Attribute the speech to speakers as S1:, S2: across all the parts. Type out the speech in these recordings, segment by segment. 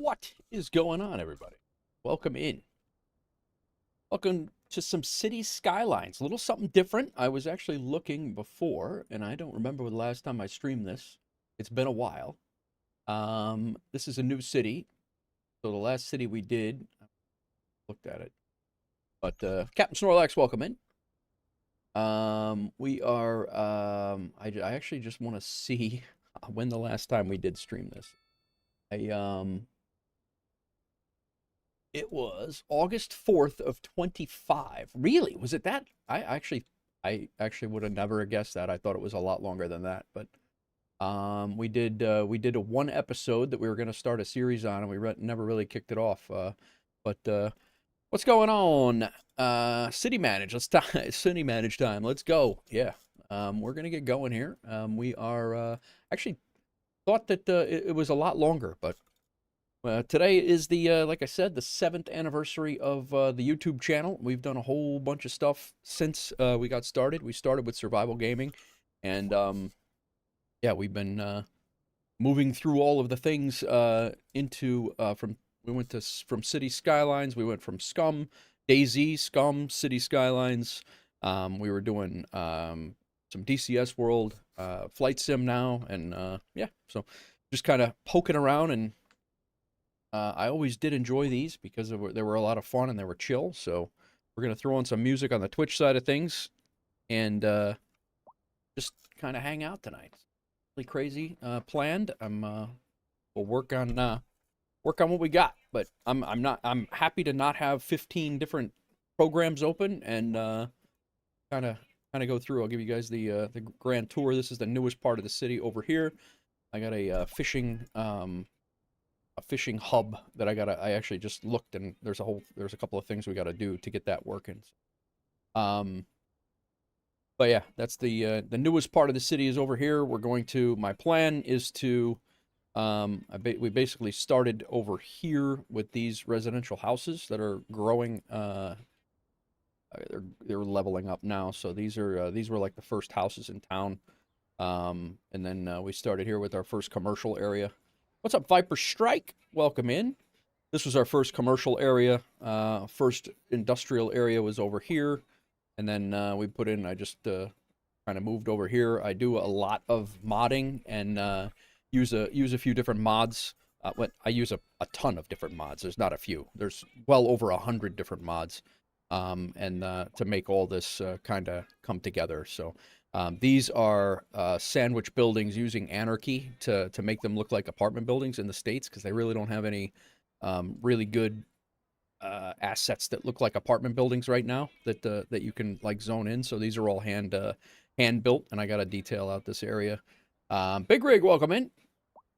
S1: What is going on, everybody? Welcome in. Welcome to some Cities Skylines. A little something different. I was actually looking before, and I don't remember the last time I streamed this. It's been a while. This is a new city. So the last city we did, I looked at it. But Captain Snorlax, welcome in. We are. I actually just want to see when the last time we did stream this. It was August 4th of 25. Really? Was it that? I actually would have never guessed that. I thought it was a lot longer than that, but we did a one episode that we were going to start a series on, and we never really kicked it off. But what's going on? City manage. City manage time. Let's go. Yeah. We're going to get going here. We are actually thought that it was a lot longer, but today is like I said, the 7th anniversary of the YouTube channel. We've done a whole bunch of stuff since we got started. We started with survival gaming, and yeah, we've been moving through all of the things we went from City Skylines, we went from Scum, City Skylines. We were doing some DCS World, Flight Sim now, and yeah, so just kind of poking around and. I always did enjoy these because they were a lot of fun and they were chill. So we're going to throw on some music on the Twitch side of things and just kind of hang out tonight. Really crazy planned. We'll work on what we got, but I'm happy to not have 15 different programs open and kind of go through. I'll give you guys the grand tour. This is the newest part of the city over here. I got a fishing hub that I actually just looked, and there's a couple of things we got to do to get that working. But yeah, that's the newest part of the city is over here. My plan is to we basically started over here with these residential houses that are growing. They're leveling up now, so these were like the first houses in town. And then we started here with our first commercial area. What's up, Viper Strike? Welcome in. This was our first commercial area. First industrial area was over here. And then we put in, I just kind of moved over here. I do a lot of modding and use a few different mods. I use a ton of different mods. There's not a few. There's well over 100 different mods. And to make all this kind of come together. So these are sandwich buildings using anarchy to make them look like apartment buildings in the States because they really don't have any really good assets that look like apartment buildings right now that you can like zone in. So these are all hand built, and I got to detail out this area. Big Rig, welcome in.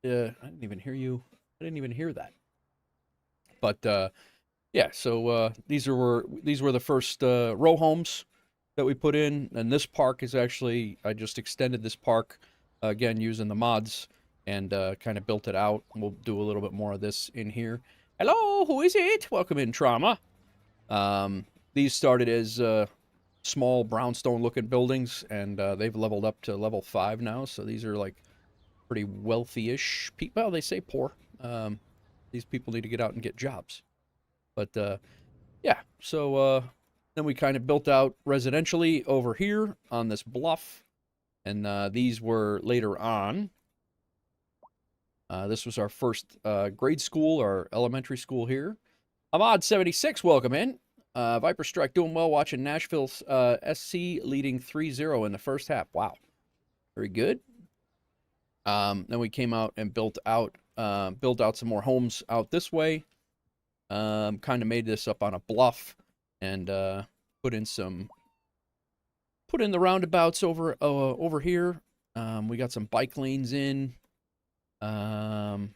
S1: I didn't even hear you. I didn't even hear that. But yeah, so these were the first row homes that we put in, and this park is actually, I just extended this park, again, using the mods, and kind of built it out. We'll do a little bit more of this in here. Hello, who is it? Welcome in, Trauma. These started as small brownstone-looking buildings, and they've leveled up to level 5 now, so these are, like, pretty wealthy-ish people. Well, they say poor. These people need to get out and get jobs. But, yeah, so then we kind of built out residentially over here on this bluff. And these were later on. This was our first grade school, or elementary school here. Ahmad76, welcome in. Viper Strike doing well, watching Nashville's SC leading 3-0 in the first half. Wow. Very good. Then we came out and built out some more homes out this way. Kind of made this up on a bluff. And put in the roundabouts over here. We got some bike lanes in. Trying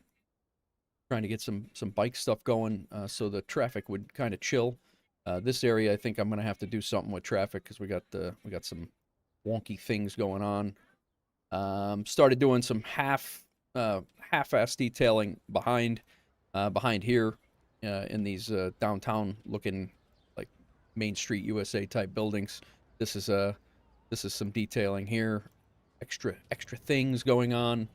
S1: to get some bike stuff going so the traffic would kind of chill. This area, I think I'm gonna have to do something with traffic because we got some wonky things going on. Started doing some half-ass detailing behind here in these downtown looking Main Street USA type buildings. This is some detailing here, extra things going on.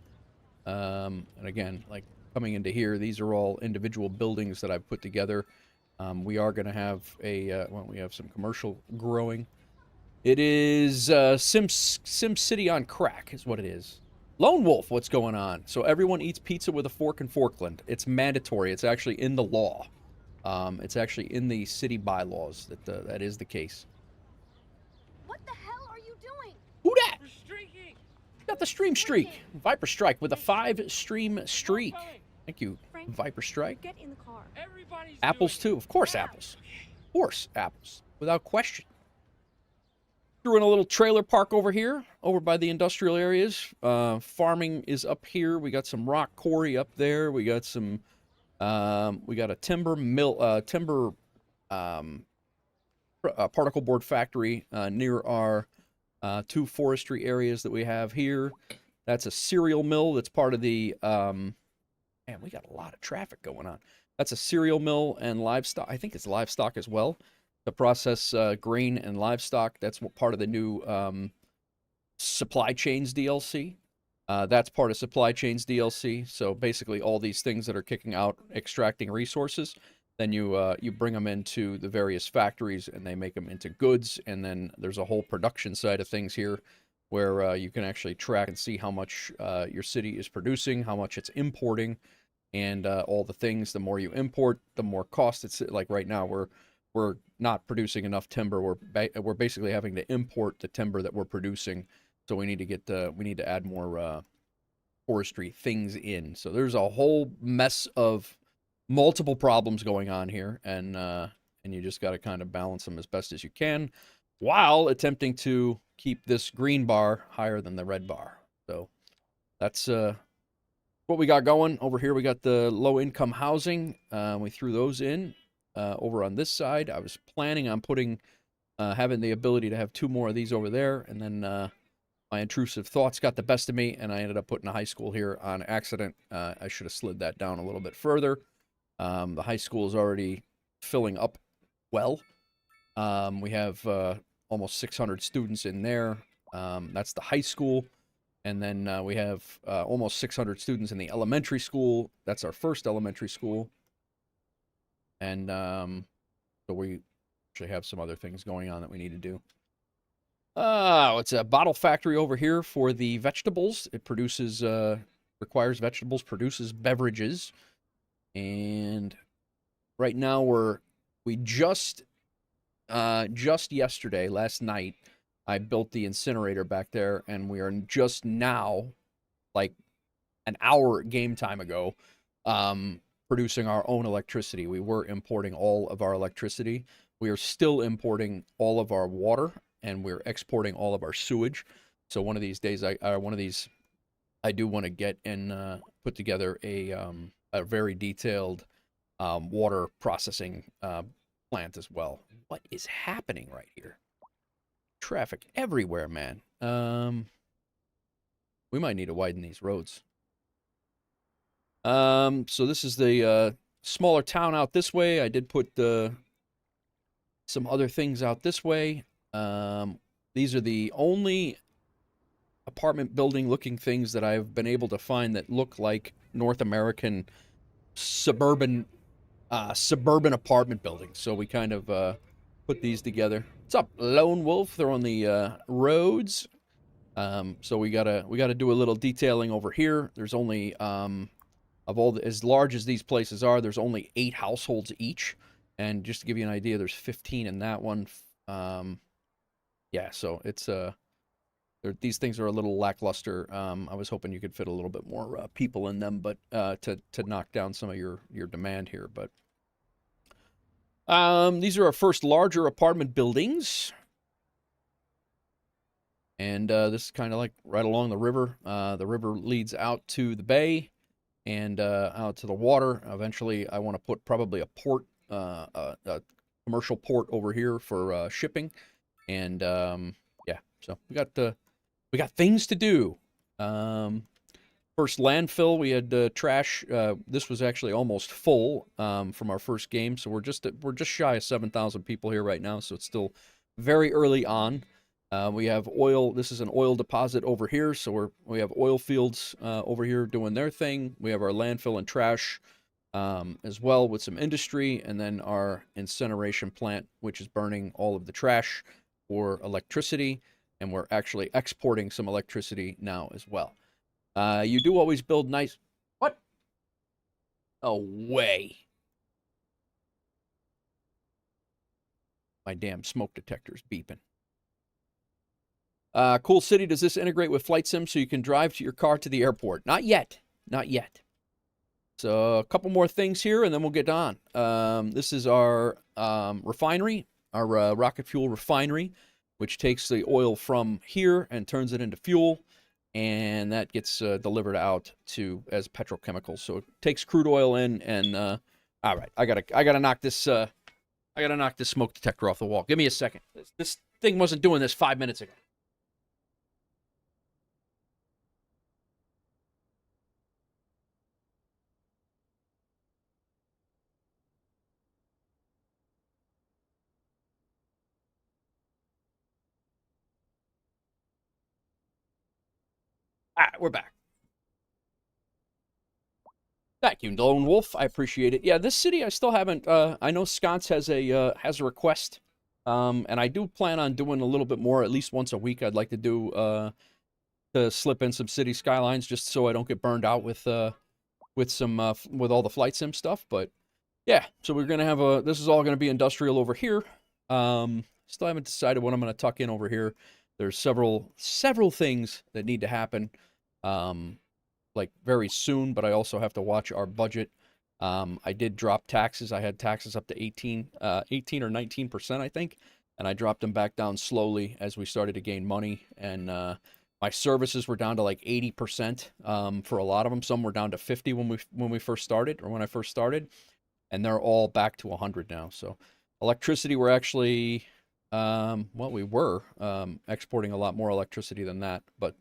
S1: And again, like coming into here, these are all individual buildings that I've put together. We are going to have we have some commercial growing. It is Sim City on crack is what it is. Lone Wolf, what's going on? So everyone eats pizza with a fork in Forkland. It's mandatory. It's actually in the law. It's actually in the city bylaws that that is the case.
S2: What the hell are you doing?
S1: Who dat?
S3: We're streaking.
S1: Got the stream streak. Viper Strike with a 5-stream streak. Thank you,
S2: Frank,
S1: Viper Strike.
S2: get in the car.
S3: Everybody's
S1: Apples
S3: doing
S1: too. Of course apples. Of course apples. Without question. Threw in a little trailer park over here, over by the industrial areas. Farming is up here. We got some rock quarry up there. We got some, we got a timber mill, particle board factory near our two forestry areas that we have here. That's a cereal mill that's part of the, man, we got a lot of traffic going on. That's a cereal mill and livestock. I think it's livestock as well. To process grain and livestock. That's part of the new Supply Chains DLC. That's part of Supply Chains DLC. So basically all these things that are kicking out, extracting resources, then you bring them into the various factories and they make them into goods. And then there's a whole production side of things here where you can actually track and see how much your city is producing, how much it's importing, and all the things. The more you import, the more cost it's. Like right now, we're not producing enough timber. We're basically having to import the timber that we're producing. So we need to add more forestry things in. So there's a whole mess of multiple problems going on here, and you just got to kind of balance them as best as you can, while attempting to keep this green bar higher than the red bar. So that's what we got going over here. We got the low income housing. We threw those in. Over on this side, I was planning on putting, having the ability to have 2 more of these over there, and then my intrusive thoughts got the best of me, and I ended up putting a high school here on accident. I should have slid that down a little bit further. The high school is already filling up well. We have almost 600 students in there. That's the high school. And then we have almost 600 students in the elementary school. That's our first elementary school. And so we actually have some other things going on that we need to do. It's a bottle factory over here for the vegetables. It produces, requires vegetables, produces beverages. And right now we just yesterday, last night, I built the incinerator back there, and we are just now, like an hour game time ago, producing our own electricity. We were importing all of our electricity. We are still importing all of our water, and we're exporting all of our sewage. So one of these days, I do want to get and put together a very detailed water processing plant as well. What is happening right here? Traffic everywhere, man. We might need to widen these roads. So this is the smaller town out this way. I did put some other things out this way. These are the only apartment building looking things that I've been able to find that look like North American suburban apartment buildings. So we kind of put these together. What's up, Lone Wolf? They're on the roads. So we gotta do a little detailing over here. There's only as large as these places are, there's only 8 households each. And just to give you an idea, there's 15 in that one. Yeah, so it's these things are a little lackluster. I was hoping you could fit a little bit more people in them, but to knock down some of your demand here. But these are our first larger apartment buildings. And this is kind of like right along the river. The river leads out to the bay and out to the water. Eventually, I want to put probably a port, a commercial port over here for shipping. And yeah, so we got things to do. First landfill, we had trash. This was actually almost full from our first game, so we're just shy of 7,000 people here right now. So it's still very early on. We have oil. This is an oil deposit over here, so we have oil fields over here doing their thing. We have our landfill and trash as well with some industry, and then our incineration plant, which is burning all of the trash for electricity, and we're actually exporting some electricity now as well. You do always build nice... What? No way. My damn smoke detector's beeping. Cool city. Does this integrate with Flight Sim so you can drive to your car to the airport? Not yet. Not yet. So a couple more things here, and then we'll get on. This is our refinery, our rocket fuel refinery, which takes the oil from here and turns it into fuel, and that gets delivered out to as petrochemicals. So it takes crude oil in, and all right, I gotta knock this smoke detector off the wall. Give me a second. This thing wasn't doing this 5 minutes ago. All right, we're back. Thank you, Lone Wolf. I appreciate it. Yeah, this city I still haven't. I know Sconce has a request, and I do plan on doing a little bit more, at least once a week. I'd like to do to slip in some City Skylines just so I don't get burned out with some with all the flight sim stuff. But yeah, so we're gonna have a. This is all gonna be industrial over here. Still haven't decided what I'm gonna tuck in over here. There's several things that need to happen. Like very soon, but I also have to watch our budget. I did drop taxes. I had taxes up to 18 or 19%, I think, and I dropped them back down slowly as we started to gain money. And my services were down to like 80% for a lot of them. Some were down to 50 when we first started, or when I first started, and they're all back to 100 now. So electricity, we're actually we were exporting a lot more electricity than that, but.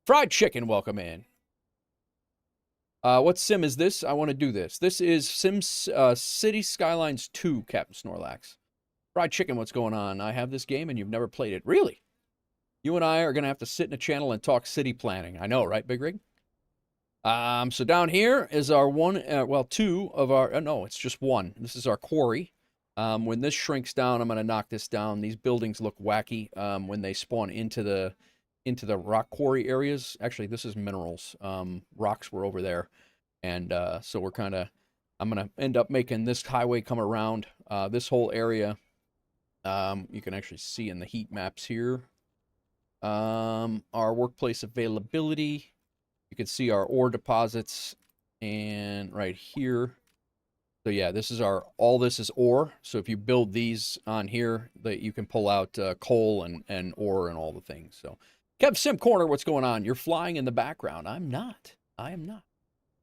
S1: Fried chicken, welcome in. What sim is this? I want to do this. This is Cities Skylines II, Captain Snorlax. Fried chicken, what's going on? I have this game and you've never played it. Really? You and I are going to have to sit in a channel and talk city planning. I know, right, Big Rig? So down here is our two of our... no, it's just one. This is our quarry. When this shrinks down, I'm going to knock this down. These buildings look wacky when they spawn into the rock quarry areas. Actually, this is minerals. Rocks were over there. And so I'm going to end up making this highway come around. This whole area, you can actually see in the heat maps here. Our workplace availability. You can see our ore deposits. And right here. So yeah, all this is ore. So if you build these on here, you can pull out coal and ore and all the things. So Kev Sim Corner, what's going on? You're flying in the background. I am not.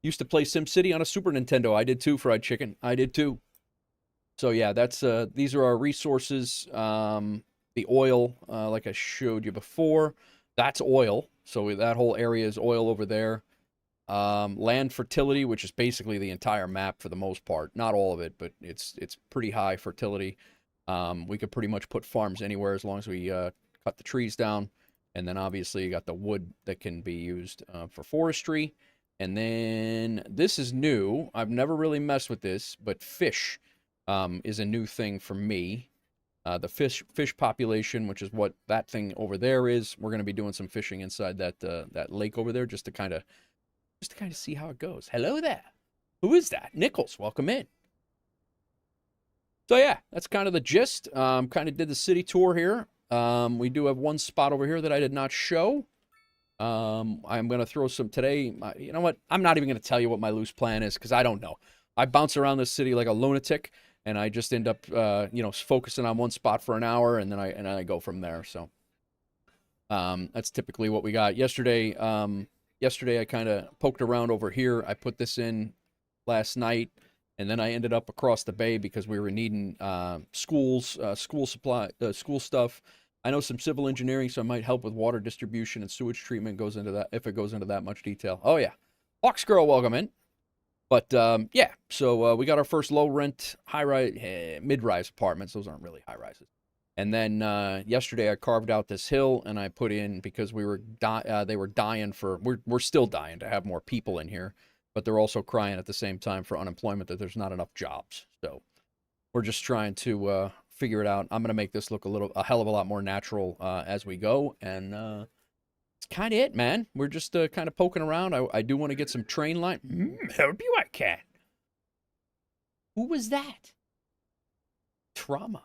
S1: Used to play SimCity on a Super Nintendo. I did too, Fried Chicken. I did too. So yeah, that's these are our resources. The oil, like I showed you before, that's oil. So that whole area is oil over there. Land fertility, which is basically the entire map for the most part. Not all of it, but it's pretty high fertility. We could pretty much put farms anywhere as long as we cut the trees down. And then obviously you got the wood that can be used for forestry. And then this is new. I've never really messed with this, but fish is a new thing for me. The fish population, which is what that thing over there is. We're going to be doing some fishing inside that lake over there just to kind of see how it goes. Hello there. Who is that? Nichols, welcome in. So yeah, that's kind of the gist. Kind of did the city tour here. We do have one spot over here that I did not show. I'm going to throw some today. You know what? I'm not even going to tell you what my loose plan is because I don't know. I bounce around this city like a lunatic, and I just end up, focusing on one spot for an hour, and then I go from there. So that's typically what we got. Yesterday, I kind of poked around over here. I put this in last night, and then I ended up across the bay because we were needing school stuff. I know some civil engineering, so I might help with water distribution and sewage treatment. Goes into that if it goes into that much detail. Oh yeah, Hawks Girl, welcome in. But yeah, so we got our first low rent, high rise, mid rise apartments. Those aren't really high rises, And then yesterday I carved out this hill and I put in because we were they were dying for we're still dying to have more people in here, but they're also crying at the same time for unemployment that there's not enough jobs. So we're just trying to figure it out. I'm gonna make this look a hell of a lot more natural as we go, and it's kind of it, man. We're just kind of poking around. I do want to get some train line. Help you, I can. Who was that? Trauma.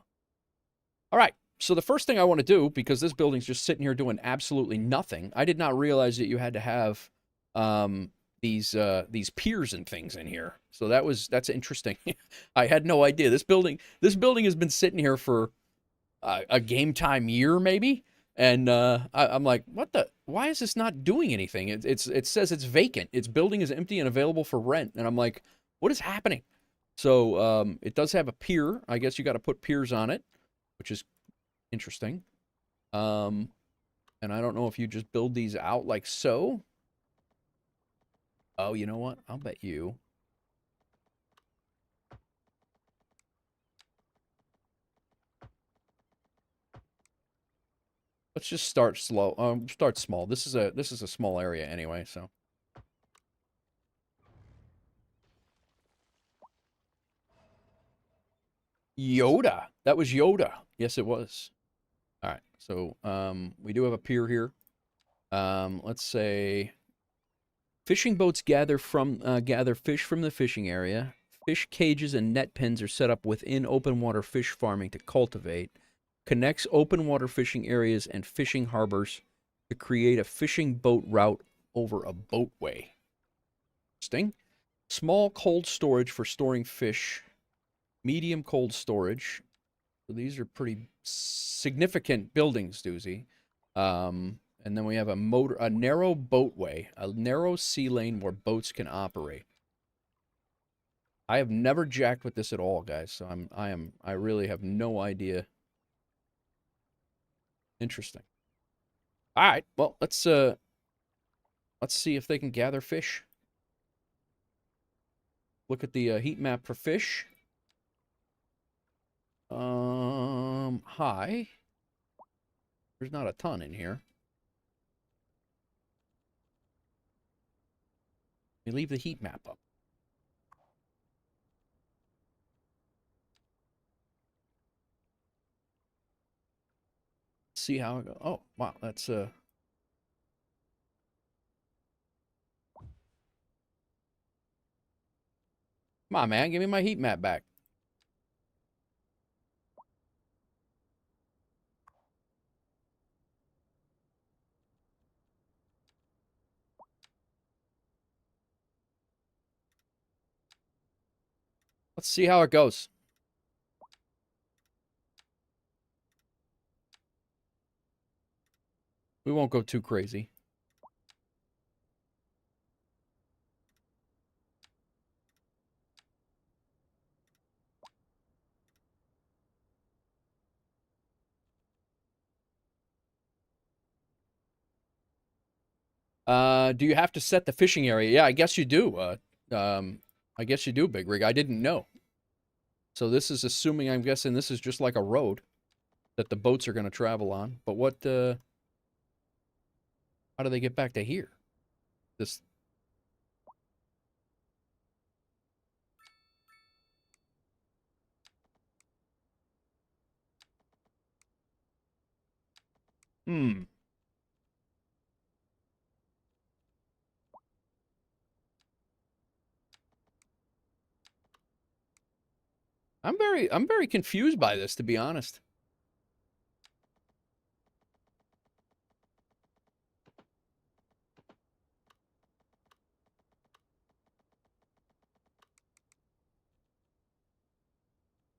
S1: All right. So the first thing I want to do, because this building's just sitting here doing absolutely nothing, I did not realize that you had to have these piers and things in here. So that's interesting. I had no idea. This building has been sitting here for a game time year maybe, and I'm like, what the? Why is this not doing anything? It says it's vacant. Its building is empty and available for rent, and I'm like, what is happening? So it does have a pier. I guess you got to put piers on it, which is interesting. And I don't know if you just build these out like so. Oh, you know what? I'll bet you. Let's just start slow. Start small. This is a small area anyway, so. Yoda. That was Yoda. Yes, it was. All right. So, we do have a pier here. Let's say fishing boats gather fish from the fishing area. Fish cages and net pens are set up within open water fish farming to cultivate. Connects open water fishing areas and fishing harbors to create a fishing boat route over a boatway. Interesting. Small cold storage for storing fish. Medium cold storage. So these are pretty significant buildings, Doozy. And then we have a narrow boatway, a narrow sea lane where boats can operate. I have never jacked with this at all, guys. So I really have no idea. Interesting. All right. Well, let's see if they can gather fish. Look at the heat map for fish. Hi. There's not a ton in here. We leave the heat map up. See how it goes. Oh, wow, that's Come on, man, give me my heat map back. Let's see how it goes. We won't go too crazy. Do you have to set the fishing area? Yeah, I guess you do. I guess you do, Big Rig. I didn't know. So this is assuming, I'm guessing this is just like a road that the boats are going to travel on. But what, how do they get back to here? This. Hmm. I'm very confused by this, to be honest.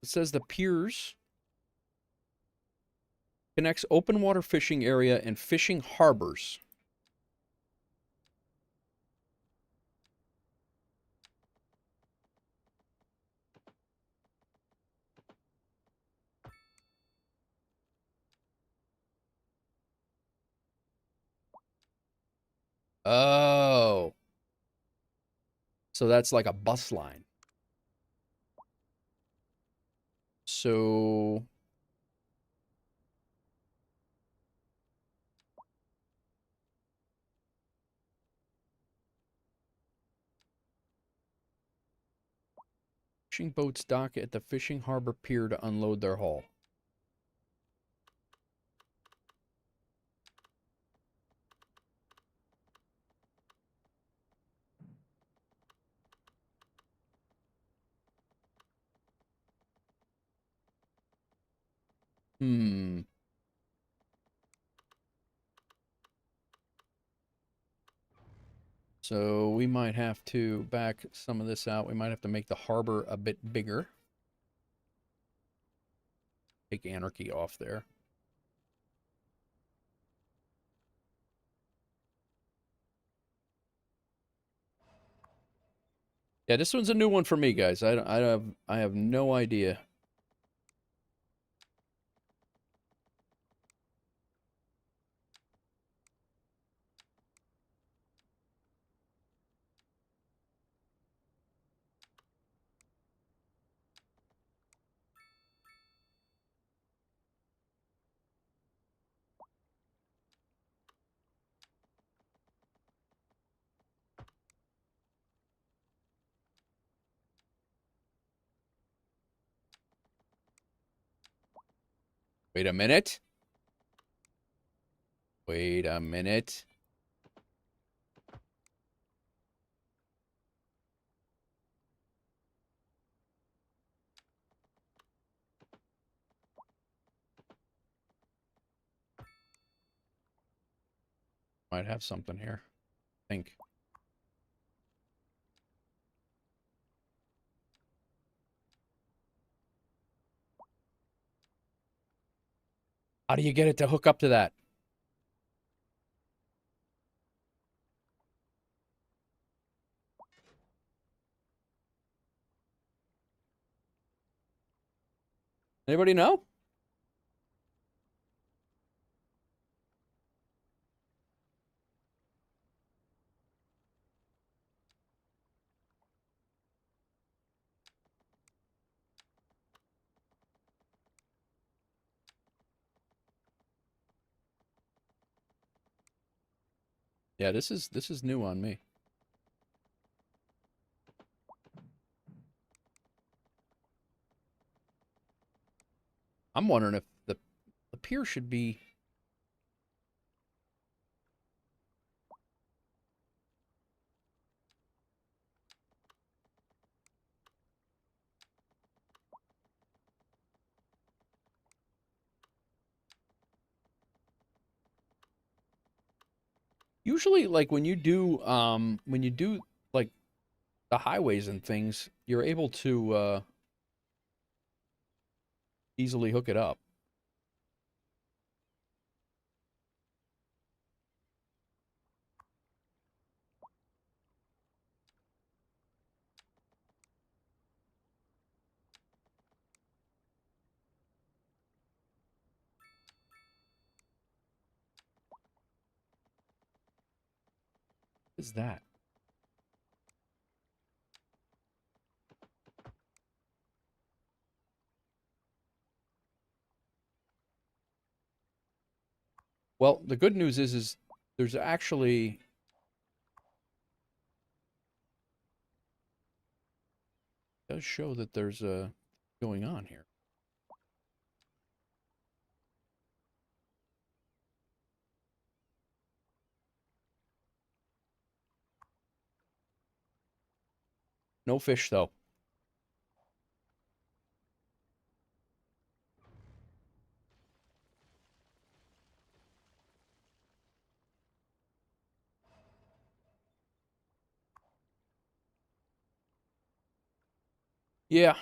S1: It says the piers connects open water fishing area and fishing harbors. Oh. So that's like a bus line. So Fishing boats dock at the fishing harbor pier to unload their haul. Hmm. So we might have to back some of this out. We might have to make the harbor a bit bigger. Take anarchy off there. Yeah, this one's a new one for me, guys. I have no idea. Wait a minute. Wait a minute. Might have something here. I think. How do you get it to hook up to that? Anybody know? Yeah, this is new on me. I'm wondering if the pier should be. Usually, like when you do like the highways and things, you're able to easily hook it up. What is that? Well, the good news is there's actually does show that there's going on here. No fish though. Yeah.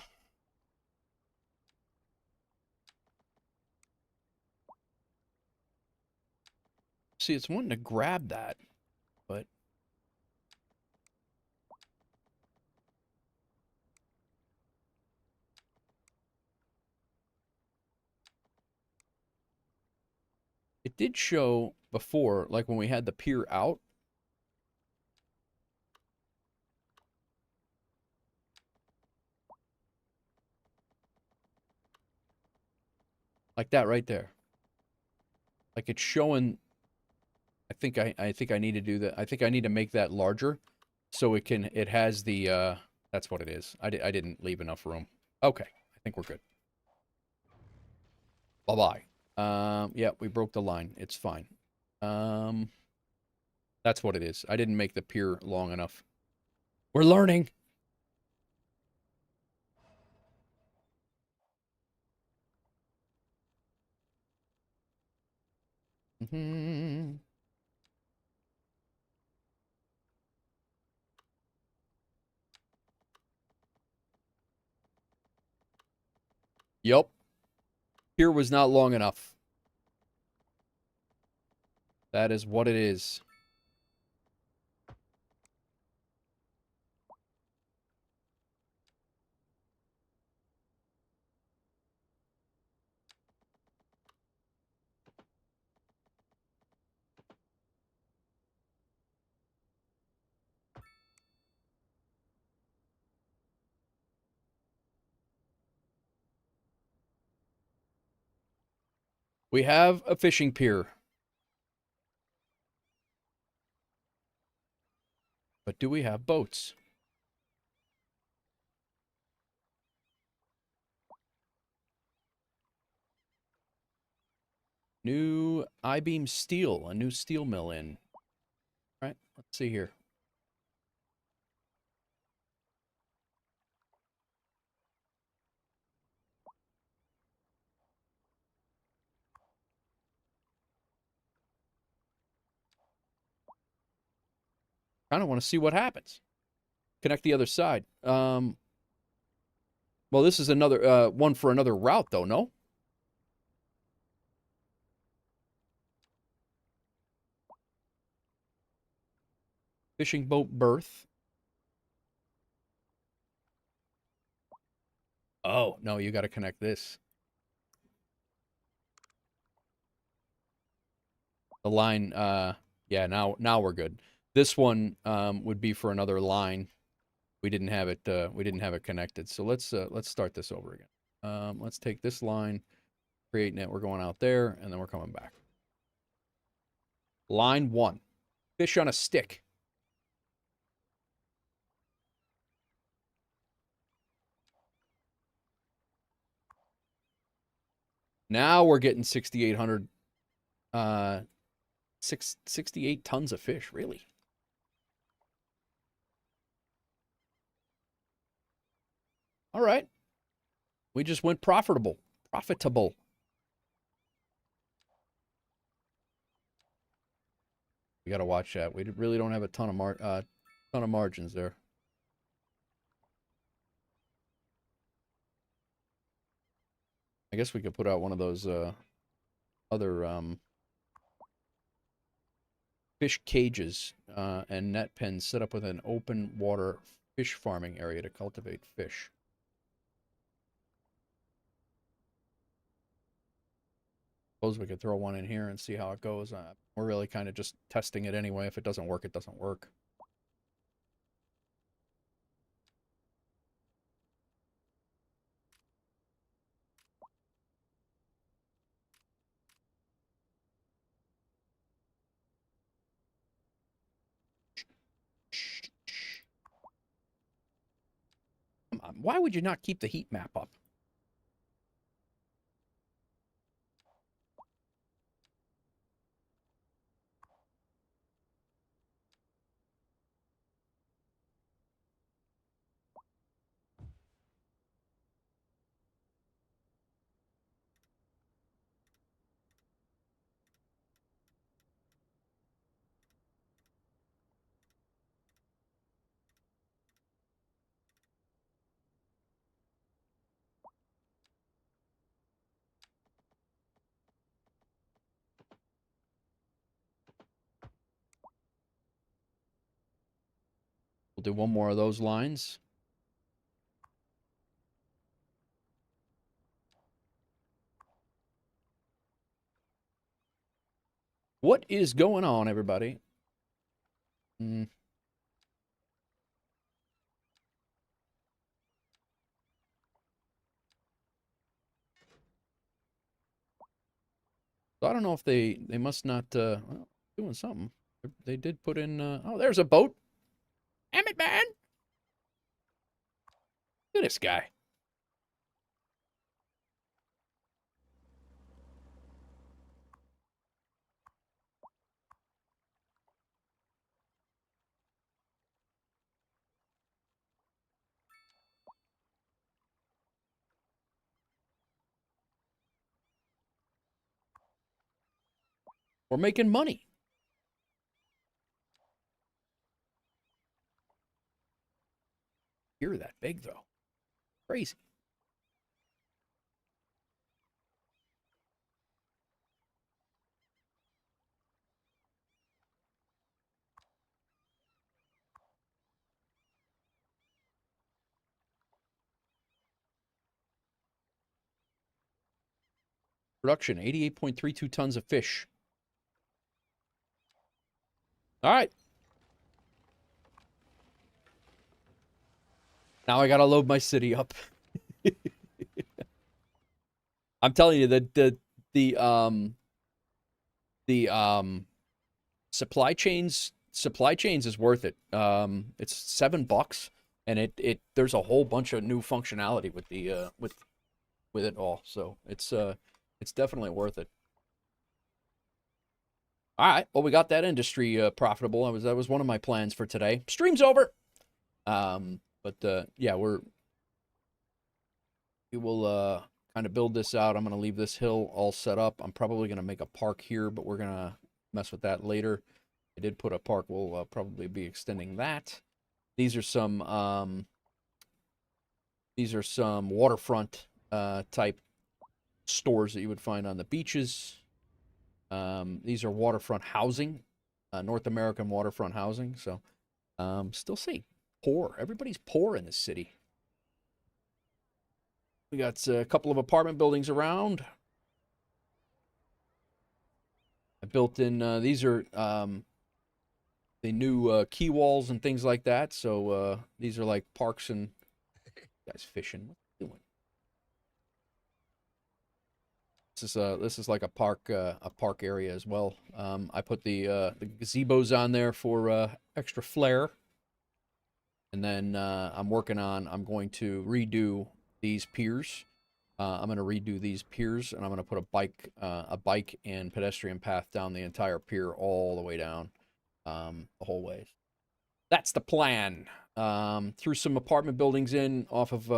S1: See, it's wanting to grab that, but it did show before, like when we had the pier out. Like that right there. Like it's showing. I think I need to do that. I think I need to make that larger so it has the That's what it is. I didn't leave enough room. Okay, I think we're good. Bye-bye. Yeah, we broke the line. It's fine. That's what it is. I didn't make the pier long enough. We're learning. Mm-hmm. Yup. Pier was not long enough. That is what it is. We have a fishing pier. But do we have boats? New I-beam steel. A new steel mill in. All right, let's see here. Kind of want to see what happens. Connect the other side. Well, this is another one for another route, though, no? Fishing boat berth. Oh, no, you got to connect this. The line, yeah, now we're good. This one would be for another line. We didn't have it connected. So let's start this over again. Let's take this line, create net. We're going out there, and then we're coming back. Line 1. Fish on a stick. Now we're getting 6,800 68 tons of fish, really. All right. We just went profitable. We got to watch that. We really don't have a ton of margins there. I guess we could put out one of those other fish cages and net pens set up with an open water fish farming area to cultivate fish. Suppose we could throw one in here and see how it goes. We're really kind of just testing it anyway. If it doesn't work, it doesn't work. Come on, why would you not keep the heat map up? We'll do one more of those lines. What is going on, everybody? So I don't know if they must not well, doing something. They did put in oh, there's a boat. Damn it, man. Look at this guy. We're making money. You're that big, though. Crazy. Production, 88.32 tons of fish. All right. Now I gotta load my city up. I'm telling you that the supply chains is worth it. It's $7, and it there's a whole bunch of new functionality with the with it all. So it's definitely worth it. All right. Well, we got that industry profitable. That was one of my plans for today. Stream's over. But yeah, we will kind of build this out. I'm going to leave this hill all set up. I'm probably going to make a park here, but we're going to mess with that later. I did put a park. We'll probably be extending that. These are some waterfront type stores that you would find on the beaches. These are waterfront housing, North American waterfront housing. So still see poor. Everybody's poor in this city. We got a couple of apartment buildings around. I built in, these are the new key walls and things like that. So these are like parks and guys fishing. What are you doing? This is like a park area as well. I put the gazebos on there for extra flair. And then I'm going to redo these piers. I'm going to redo these piers, and I'm going to put a bike and pedestrian path down the entire pier all the way down, the whole way. That's the plan. Threw some apartment buildings in off of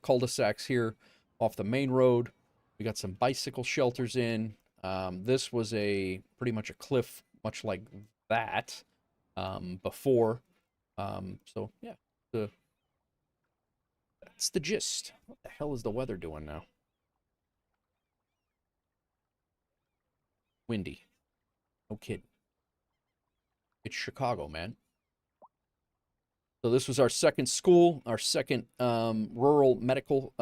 S1: cul-de-sacs here, off the main road. We got some bicycle shelters in. This was pretty much a cliff, much like that. Before. So yeah, that's the gist. What the hell is the weather doing now? Windy. No kidding. It's Chicago, man. So this was our second school, our second rural medical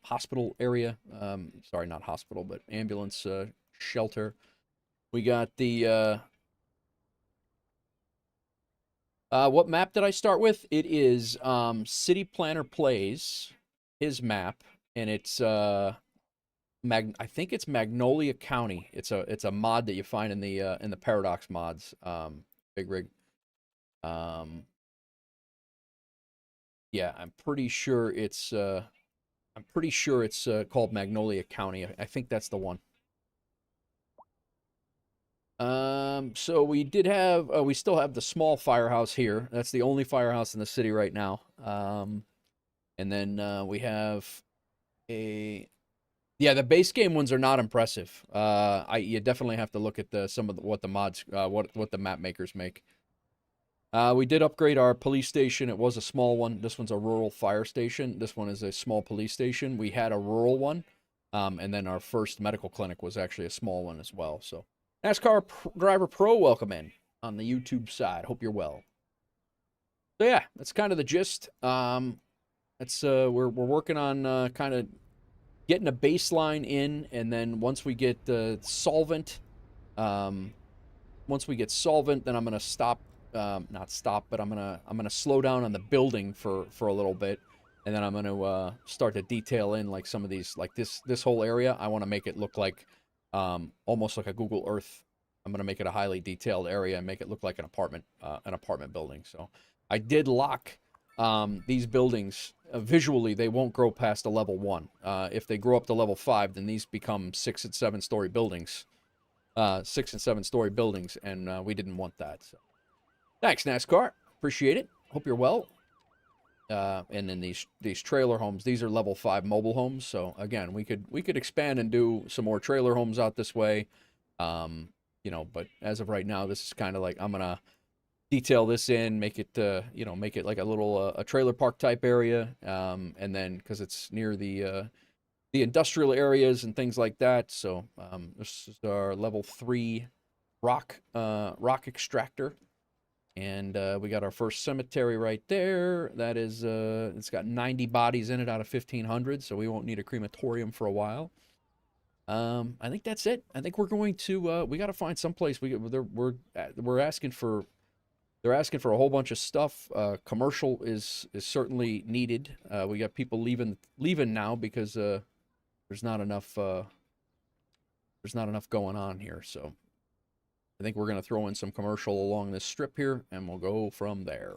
S1: hospital area. Sorry, not hospital, but ambulance shelter. We got the what map did I start with? It is City Planner Plays, his map, and it's I think it's Magnolia County. It's a mod that you find in the Paradox mods, Big Rig. Yeah, I'm pretty sure it's called Magnolia County. I think that's the one. So we still have the small firehouse here. That's the only firehouse in the city right now. And then we have the base game ones are not impressive. You definitely have to look at what the mods, what the map makers make. We did upgrade our police station. It was a small one. This one's a rural fire station. This one is a small police station. We had a rural one, and then our first medical clinic was actually a small one as well. So. NASCAR Driver Pro, welcome in on the YouTube side. Hope you're well. So yeah, that's kind of the gist. We're working on kind of getting a baseline in, and then once we get solvent, then I'm gonna stop. Not stop, but I'm gonna slow down on the building for a little bit, and then I'm gonna start to detail in like some of these, like this whole area. I want to make it look like. Almost like a Google Earth. I'm gonna make it a highly detailed area and make it look like an apartment building. So I did lock these buildings. Visually, they won't grow past a level 1. If they grow up to level 5, then these become 6 and 7 story buildings. 6 and 7 story buildings, and we didn't want that. So. Thanks, NASCAR. Appreciate it. Hope you're well. And then these trailer homes, these are level 5 mobile homes. So again, we could expand and do some more trailer homes out this way. But as of right now, this is kind of like I'm gonna detail this in, make it make it like a little a trailer park type area, and then because it's near the industrial areas and things like that. So this is our level 3 rock extractor. And we got our first cemetery right there. That is, it's got 90 bodies in it out of 1,500, so we won't need a crematorium for a while. I think that's it. I think we're going to, we got to find someplace. We're asking for, they're asking for a whole bunch of stuff. Commercial is certainly needed. We got people leaving now because there's not enough going on here. So I think we're going to throw in some commercial along this strip here, and we'll go from there.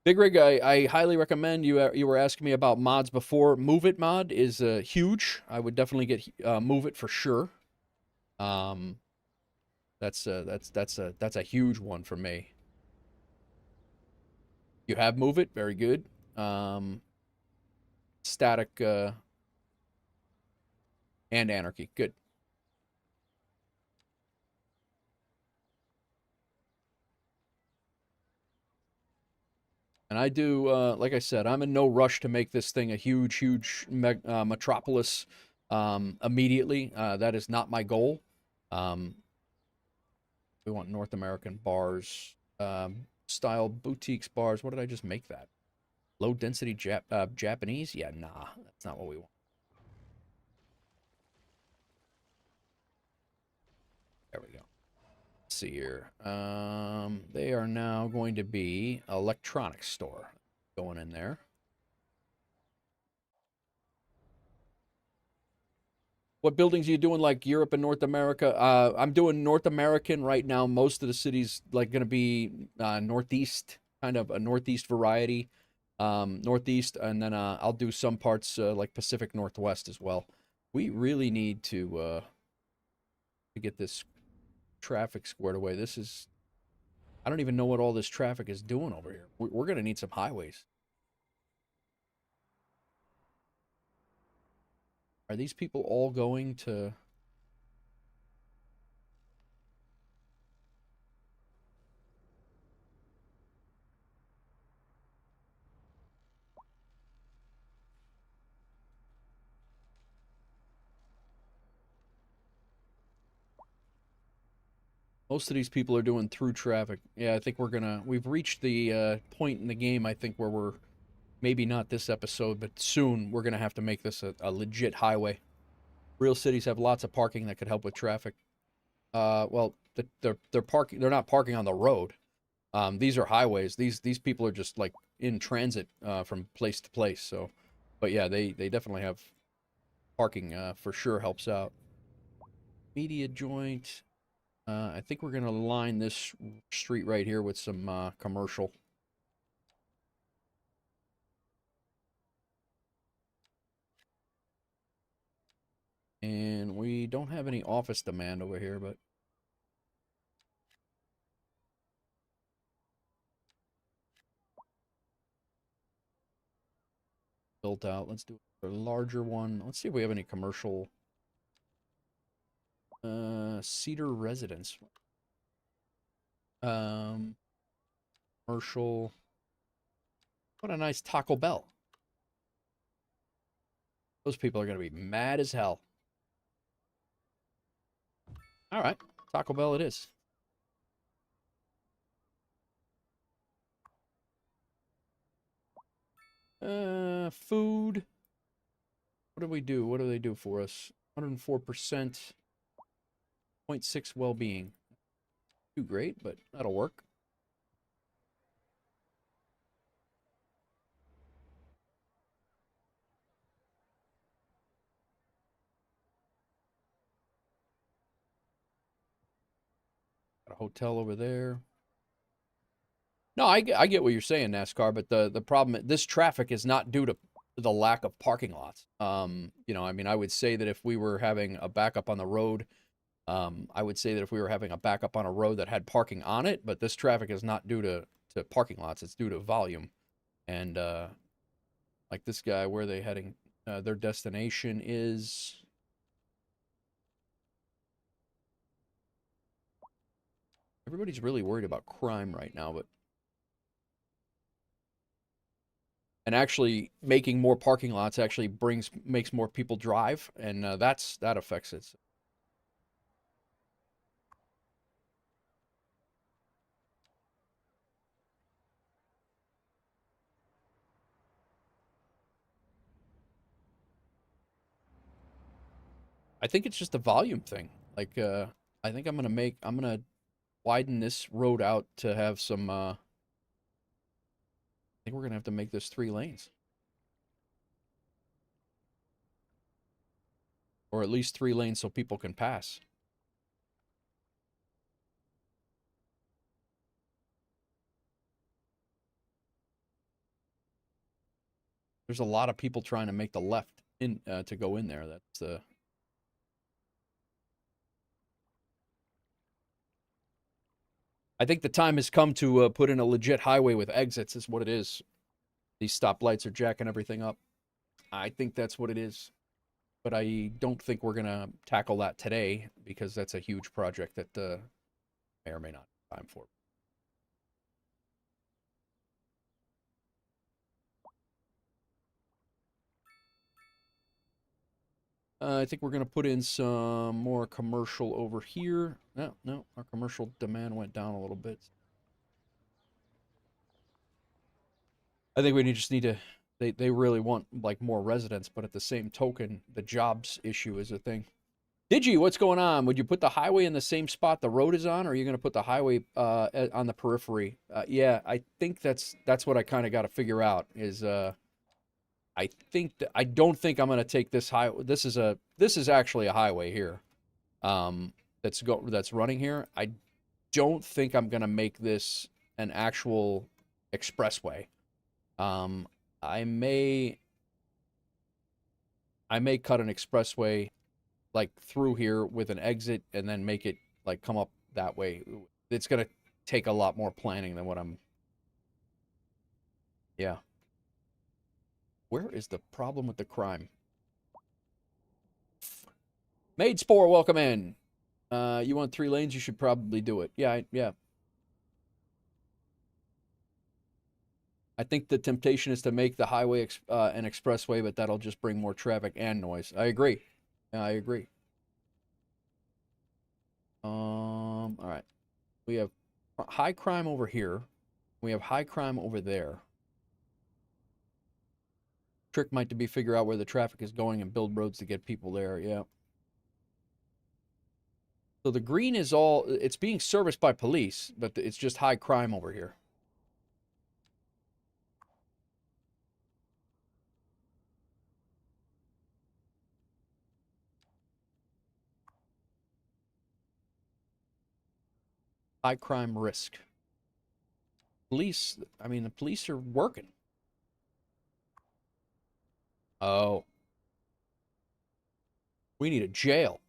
S1: Big Rig, I highly recommend you. You were asking me about mods before. Move It mod is huge. I would definitely get Move It for sure. That's a huge one for me. You have Move It, very good. Static and Anarchy, good. And I do, like I said, I'm in no rush to make this thing a huge metropolis immediately. That is not my goal. We want North American bars, style boutiques bars. What did I just make that? Low density Japanese? Yeah, nah, that's not what we want. There we go. Let's see here. They are now going to be electronics store. Going in there. What buildings are you doing like Europe and North America? I'm doing North American right now. Most of the cities like going to be Northeast, kind of a Northeast variety. Northeast, and then I'll do some parts like Pacific Northwest as well. We really need to get this traffic squared away. I don't even know what all this traffic is doing over here. We're going to need some highways. Are these people all going to... Most of these people are doing through traffic. Yeah, I think we've reached the point in the game, I think, where we're, maybe not this episode, but soon we're gonna have to make this a legit highway. Real cities have lots of parking that could help with traffic. Well, they're parking. They're not parking on the road. These are highways. These people are just like in transit from place to place. So, but yeah, they definitely have parking. For sure helps out. Media joint. I think we're gonna line this street right here with some commercial. And we don't have any office demand over here, but built out. Let's do a larger one. Let's see if we have any commercial. Cedar Residence. Commercial. What a nice Taco Bell. Those people are gonna be mad as hell. All right, Taco Bell it is. Food. What do we do? What do they do for us? 104%. 0.6 well-being. Too great, but that'll work. hotel over there. No, I get what you're saying, NASCAR, but the problem, this traffic is not due to the lack of parking lots. You know, I mean, I would say that if we were having a backup on the road, I would say that if we were having a backup on a road that had parking on it, but this traffic is not due to parking lots, it's due to volume. And like this guy, where are they heading? Their destination is. Everybody's really worried about crime right now, but and actually making more parking lots actually makes more people drive, and that affects it. I think it's just a volume thing. Like I think I'm gonna widen this road out to have some. I think we're gonna have to make this 3 lanes, or at least 3 lanes so people can pass. There's a lot of people trying to make the left in to go in there. That's I think the time has come to put in a legit highway with exits. Is what it is. These stoplights are jacking everything up. I think that's what it is. But I don't think we're gonna tackle that today because that's a huge project that may or may not have time for. I think we're gonna put in some more commercial over here. No, our commercial demand went down a little bit. I think we just need to. They really want like more residents, but at the same token, the jobs issue is a thing. Digi, what's going on? Would you put the highway in the same spot the road is on, or are you going to put the highway on the periphery? Yeah, I think that's what I kind of got to figure out. Is I don't think I'm going to take this highway. This is actually a highway here. That's running here. I don't think I'm going to make this an actual expressway. Um, I may cut an expressway like through here with an exit and then make it like come up that way. It's gonna take a lot more planning than what I'm. Yeah. Where is the problem with the crime? Maid Spore, welcome in. You want 3 lanes? You should probably do it. Yeah. I think the temptation is to make the highway an expressway, but that'll just bring more traffic and noise. I agree. Yeah, I agree. All right. We have high crime over here. We have high crime over there. Trick might be figure out where the traffic is going and build roads to get people there. Yeah. So the green is it's being serviced by police, but it's just high crime over here. High crime risk. Police, I mean, the police are working. Oh. We need a jail.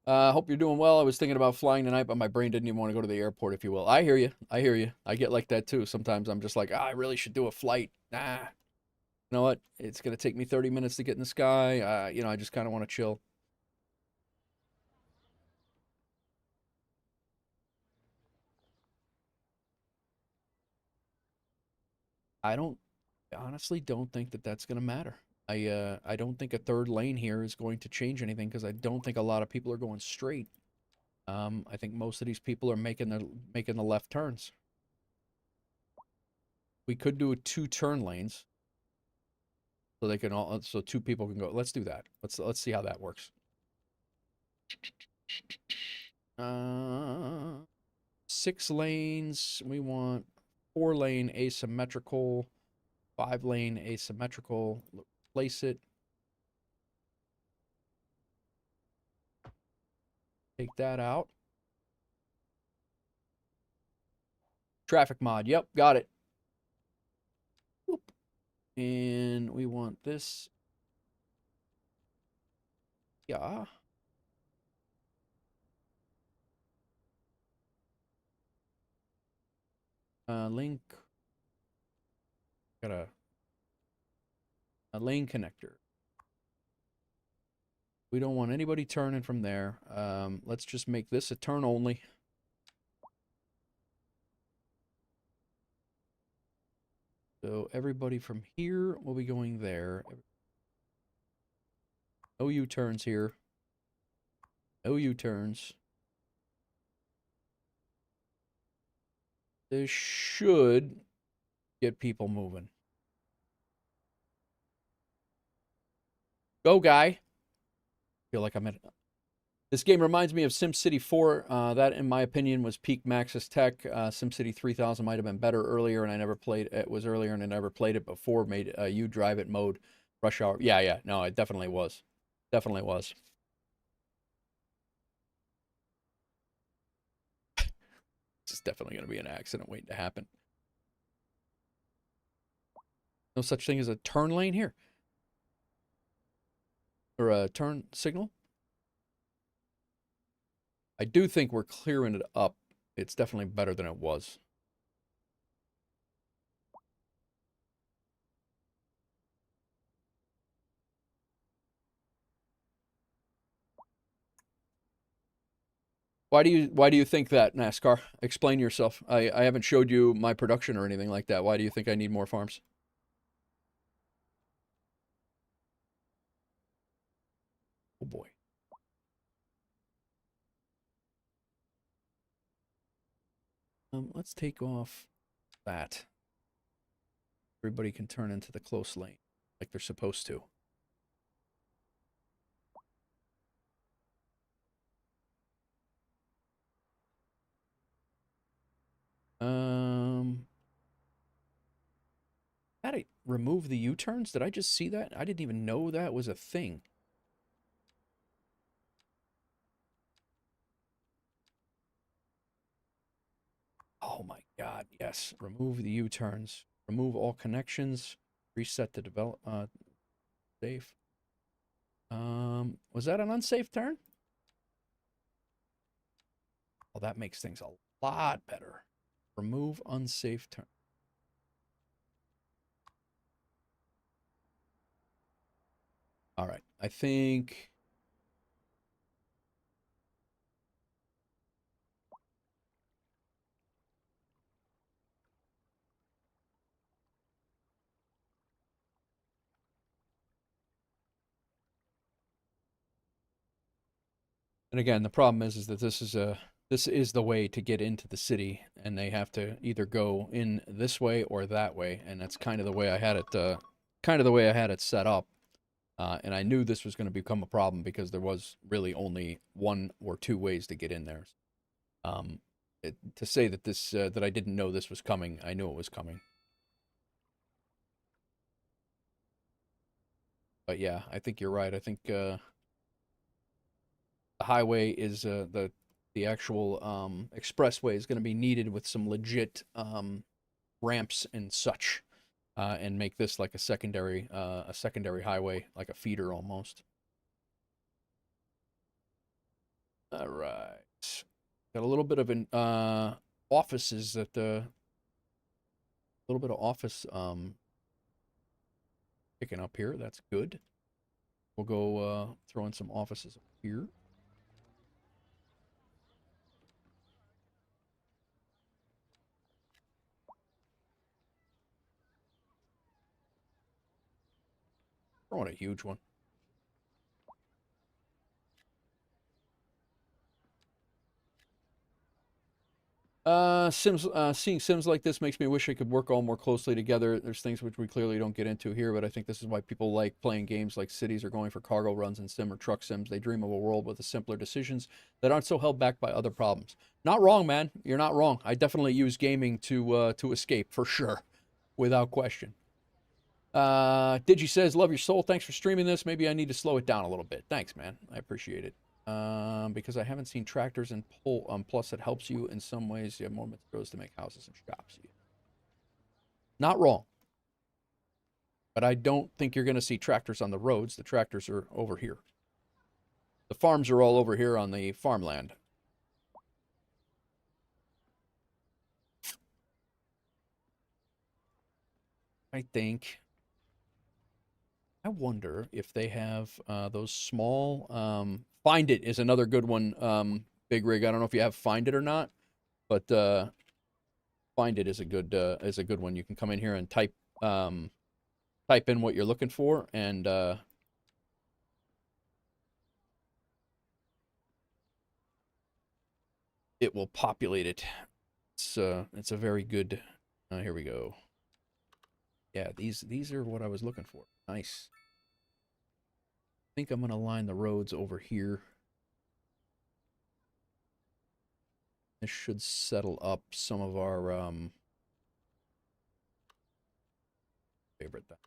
S1: Hope you're doing well. I was thinking about flying tonight, but my brain didn't even want to go to the airport, if you will. I hear you. I hear you. I get like that too. Sometimes I'm just like, I really should do a flight. Nah. You know what? It's going to take me 30 minutes to get in the sky. You know, I just kind of want to chill. I honestly don't think that that's going to matter. I don't think a 3rd lane here is going to change anything because I don't think a lot of people are going straight. I think most of these people are making the left turns. We could do 2 turn lanes, so they can so 2 people can go. Let's do that. Let's see how that works. 6 lanes. We want 4-lane asymmetrical, 5-lane asymmetrical. Place it. Take that out. Traffic mod. Yep, got it. Boop. And we want this. Yeah. Link. Got a lane connector. We don't want anybody turning from there. Let's just make this a turn only. So everybody from here will be going there. No U-turns here. No U-turns. This should get people moving. Go, guy. Feel like I'm at... This game reminds me of SimCity 4. That, in my opinion, was peak Maxis Tech. SimCity 3000 might have been better earlier, and I never played it. Was earlier, and I never played it before. Made you drive it mode, rush hour. Yeah. No, it definitely was. Definitely was. This is definitely going to be an accident waiting to happen. No such thing as a turn lane here. Or a turn signal. I do think we're clearing it up. It's definitely better than it was. Why do you think that, NASCAR? Explain yourself. I haven't showed you my production or anything like that. Why do you think I need more farms? Oh boy. Let's take off that. Everybody can turn into the close lane like they're supposed to. How to remove the U-turns? Did I just see that? I didn't even know that was a thing. Oh my God, yes. Remove the U-turns. Remove all connections. Reset the develop safe. Was that an unsafe turn? Well, that makes things a lot better. Remove unsafe turn. All right, I think... And again, the problem is that this is the way to get into the city, and they have to either go in this way or that way, and that's kind of the way I had it set up. And I knew this was going to become a problem because there was really only one or two ways to get in there. To say that that I didn't know this was coming, I knew it was coming. But yeah, I think you're right. I think the highway is the actual expressway is going to be needed with some legit ramps and such, and make this like a secondary highway, like a feeder almost. All right, got a little bit of an offices that a little bit of office picking up here. That's good. We'll go throw in some offices here. I want a huge one. Seeing Sims like this makes me wish I could work all more closely together. There's things which we clearly don't get into here, but I think this is why people like playing games like Cities or going for cargo runs in Sim or truck sims. They dream of a world with the simpler decisions that aren't so held back by other problems. Not wrong, man. You're not wrong. I definitely use gaming to escape for sure, without question. Digi says, "Love your soul. Thanks for streaming this. Maybe I need to slow it down a little bit. Thanks, man. I appreciate it." Because I haven't seen tractors and pull. Plus, it helps you in some ways. You have more materials to make houses and shops. Not wrong, but I don't think you're going to see tractors on the roads. The tractors are over here. The farms are all over here on the farmland. I think. I wonder if they have those small. Find It is another good one. Big Rig. I don't know if you have Find It or not, but Find It is a good one. You can come in here and type in what you're looking for, and it will populate it. It's a very good. Here we go. Yeah, these are what I was looking for. Nice. I think I'm gonna line the roads over here. This should settle up some of our favorite things.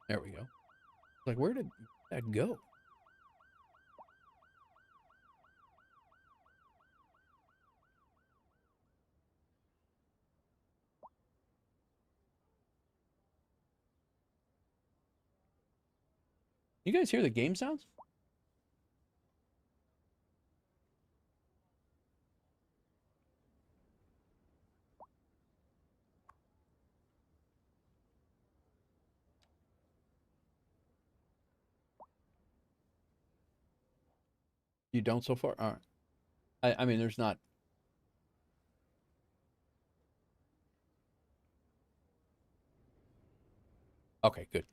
S1: There we go. Like, where did that go? You guys hear the game sounds? You don't so far? All right. I mean, there's not. Okay, good.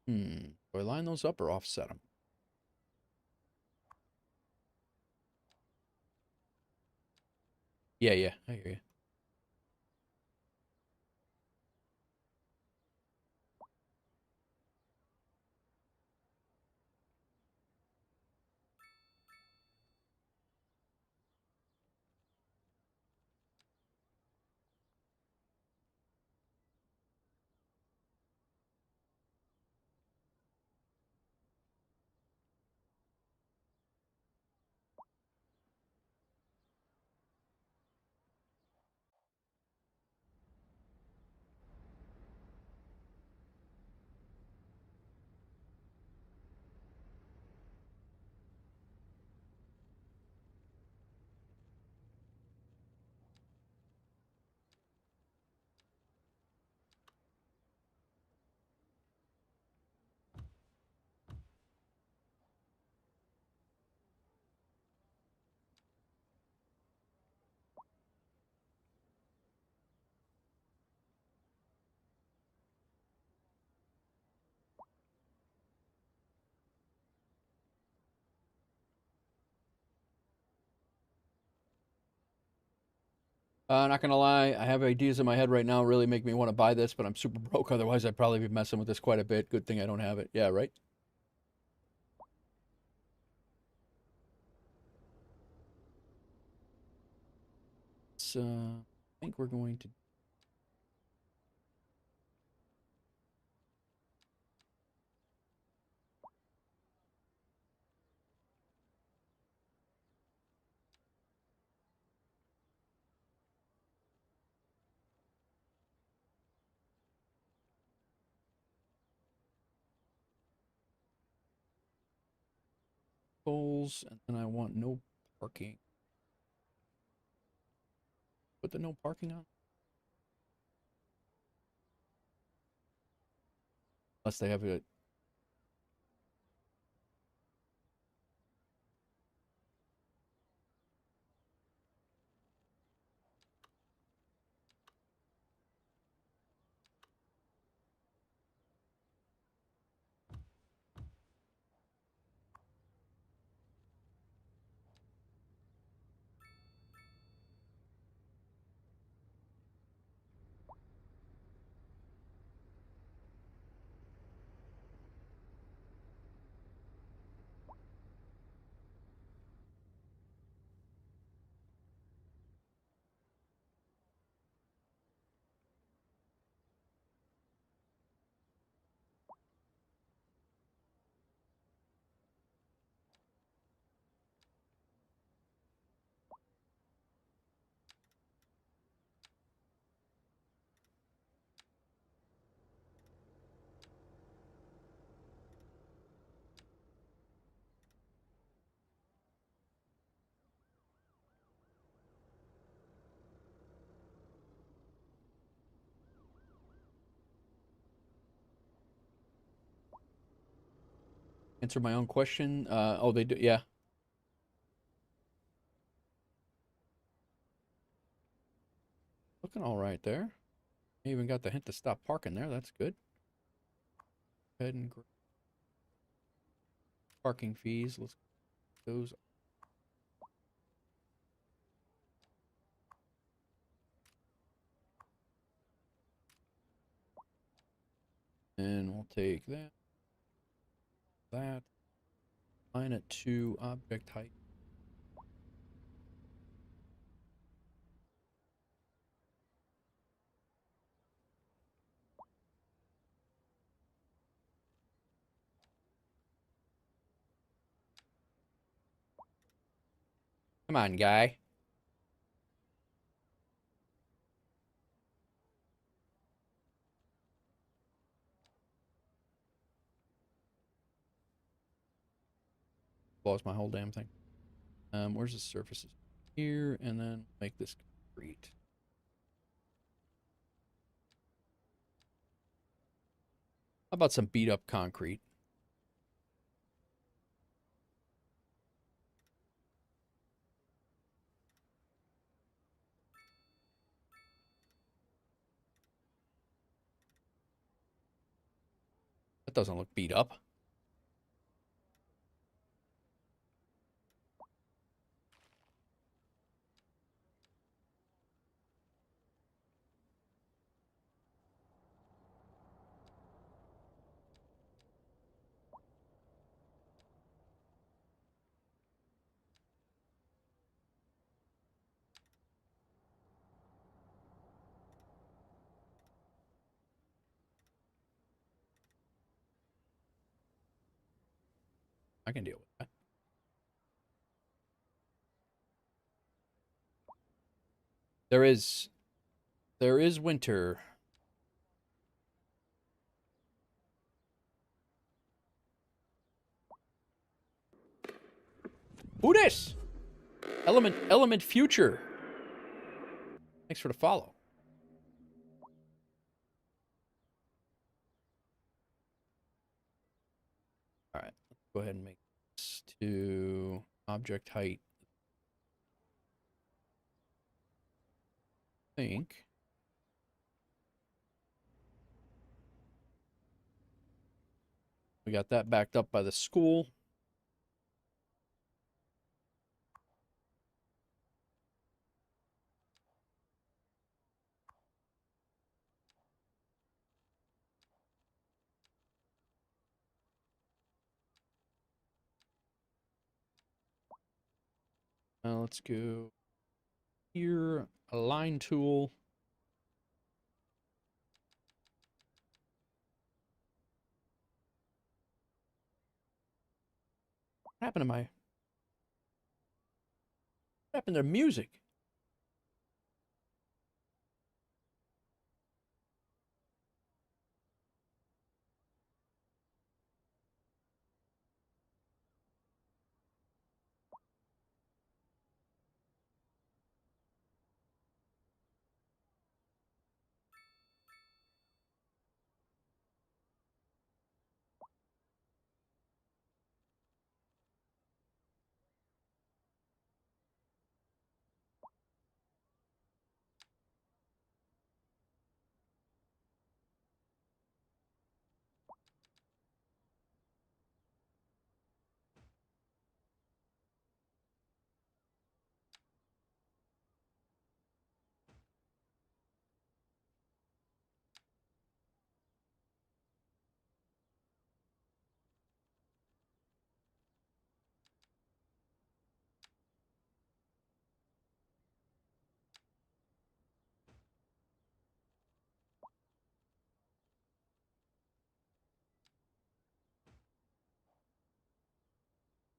S1: Do I line those up or offset them? Yeah, yeah, I hear you. Not gonna lie, I have ideas in my head right now really make me want to buy this, but I'm super broke. Otherwise, I'd probably be messing with this quite a bit. Good thing I don't have it. Yeah, right? So, I think we're going to vehicles, and then I want no parking. Put the no parking on? Unless they have it. Answer my own question. Oh, they do. Yeah. Looking all right there. Even got the hint to stop parking there. That's good. Go ahead and parking fees. Let's get those. And we'll take that. That. Line it to object height. Come on, guy. Lost my whole damn thing. Where's the surfaces? Here, and then make this concrete. How about some beat up concrete? That doesn't look beat up. I can deal with that. There is winter. Who this? Element Future. Thanks for the follow. All right, let's go ahead and make this to object height. I think. We got that backed up by the school. Now let's go here, align tool. What happened to my? What happened to music?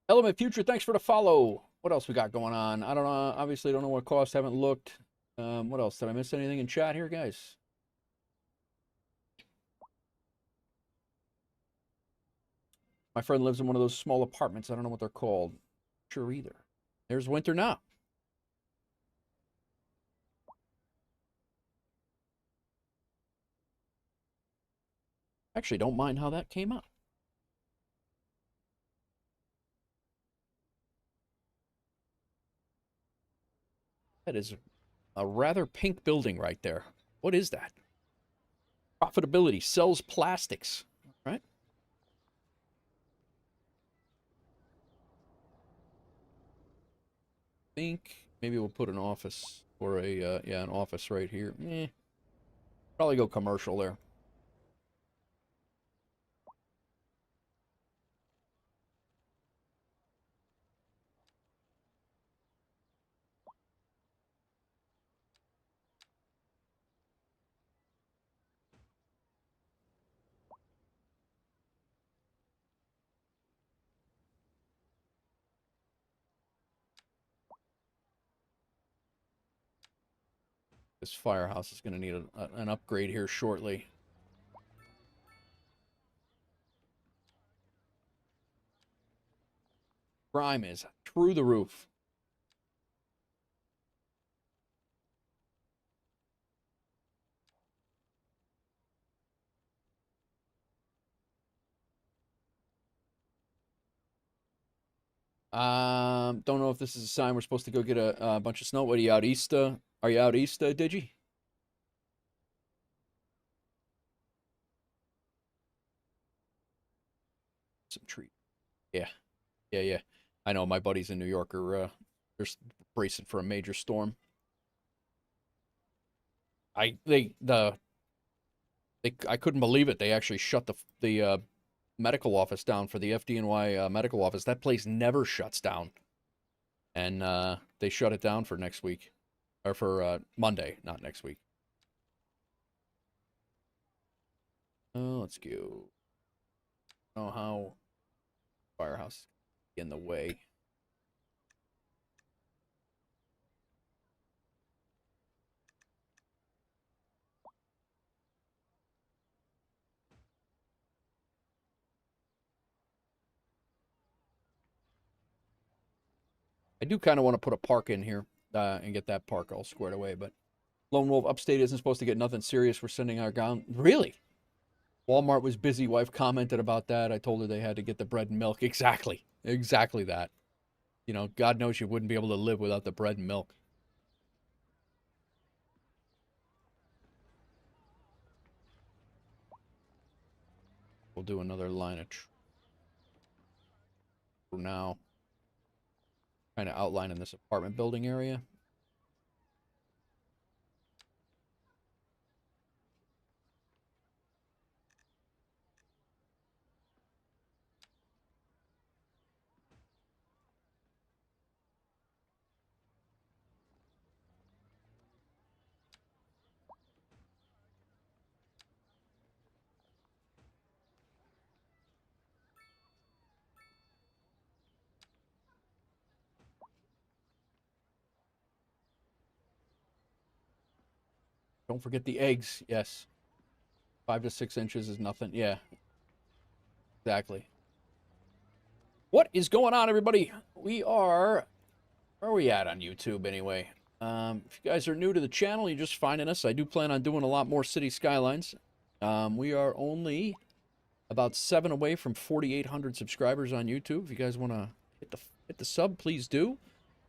S1: Element Future, thanks for the follow. What else we got going on? I don't know. Obviously, don't know what cost. Haven't looked. What else? Did I miss anything in chat here, guys? My friend lives in one of those small apartments. I don't know what they're called. Sure either. There's winter now. Actually, don't mind how that came out. That is a rather pink building right there. What is that? Profitability sells plastics. Right? Think maybe we'll put an office or a yeah, an office right here. Probably go commercial there. This firehouse is going to need an upgrade here shortly. Crime is through the roof. Don't know if this is a sign we're supposed to go get a bunch of snow. What are you out east? Are you out east, Digi? Some tree. Yeah, yeah. I know my buddies in New York are they're bracing for a major storm. I couldn't believe it. They actually shut the medical office down for the FDNY medical office. That place never shuts down, and they shut it down for next week, or for Monday, not next week. Let's go. Oh, how firehouse in the way. I do kind of want to put a park in here and get that park all squared away, but Lone Wolf Upstate isn't supposed to get nothing serious. We're sending our ground. Really? Walmart was busy. Wife commented about that. I told her they had to get the bread and milk. Exactly. Exactly that. You know, God knows you wouldn't be able to live without the bread and milk. We'll do another line of for now. Kind of outlining this apartment building area. Don't forget the eggs. Yes. 5 to 6 inches is nothing. Yeah, exactly. What is going on, everybody? We are... Where are we at on YouTube, anyway? If you guys are new to the channel, you're just finding us. I do plan on doing a lot more City Skylines. We are only about 7 away from 4,800 subscribers on YouTube. If you guys want to hit the sub, please do.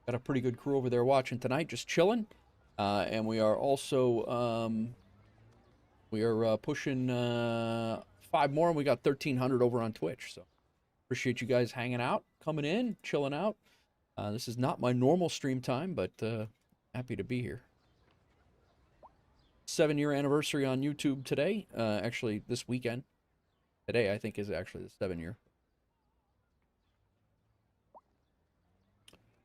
S1: Got a pretty good crew over there watching tonight, just chilling. And we are also pushing 5 more, and we got 1,300 over on Twitch. So appreciate you guys hanging out, coming in, chilling out. This is not my normal stream time, but happy to be here. 7-year anniversary on YouTube today. Actually, this weekend. Today, I think, is actually the 7-year.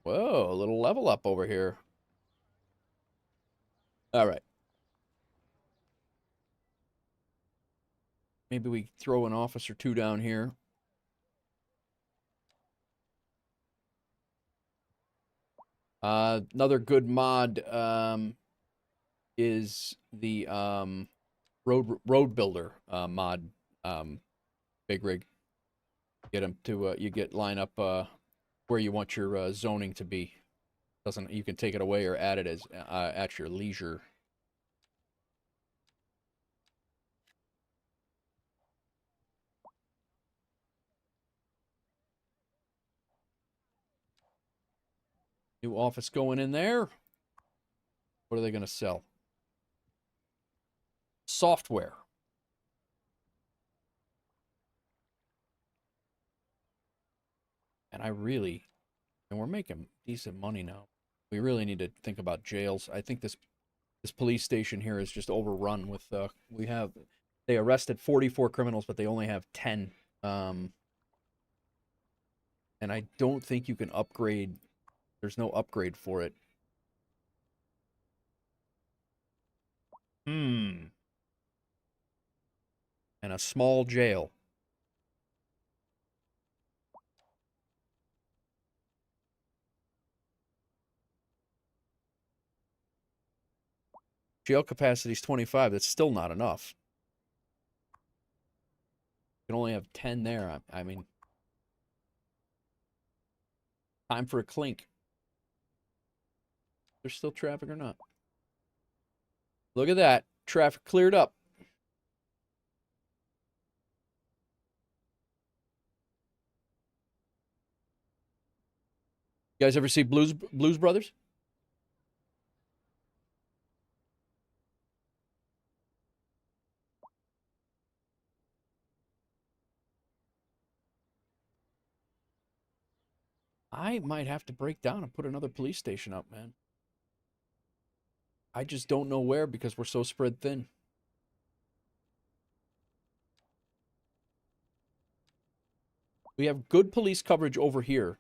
S1: Whoa, a little level up over here. All right. Maybe we throw an office or two down here. Another good mod is the road builder mod. Big rig. Get them to you get line up where you want your zoning to be. Doesn't you can take it away or add it as at your leisure. New office going in there. What are they going to sell? Software. And we're making decent money now. We really need to think about jails. I think this police station here is just overrun with they arrested 44 criminals, but they only have 10. And I don't think you can upgrade. There's no upgrade for it. And a small jail. Jail capacity is 25. That's still not enough. You can only have 10 there. I mean, time for a clink. There's still traffic or not? Look at that. Traffic cleared up. You guys ever see Blues Brothers? I might have to break down and put another police station up, man. I just don't know where because we're so spread thin. We have good police coverage over here.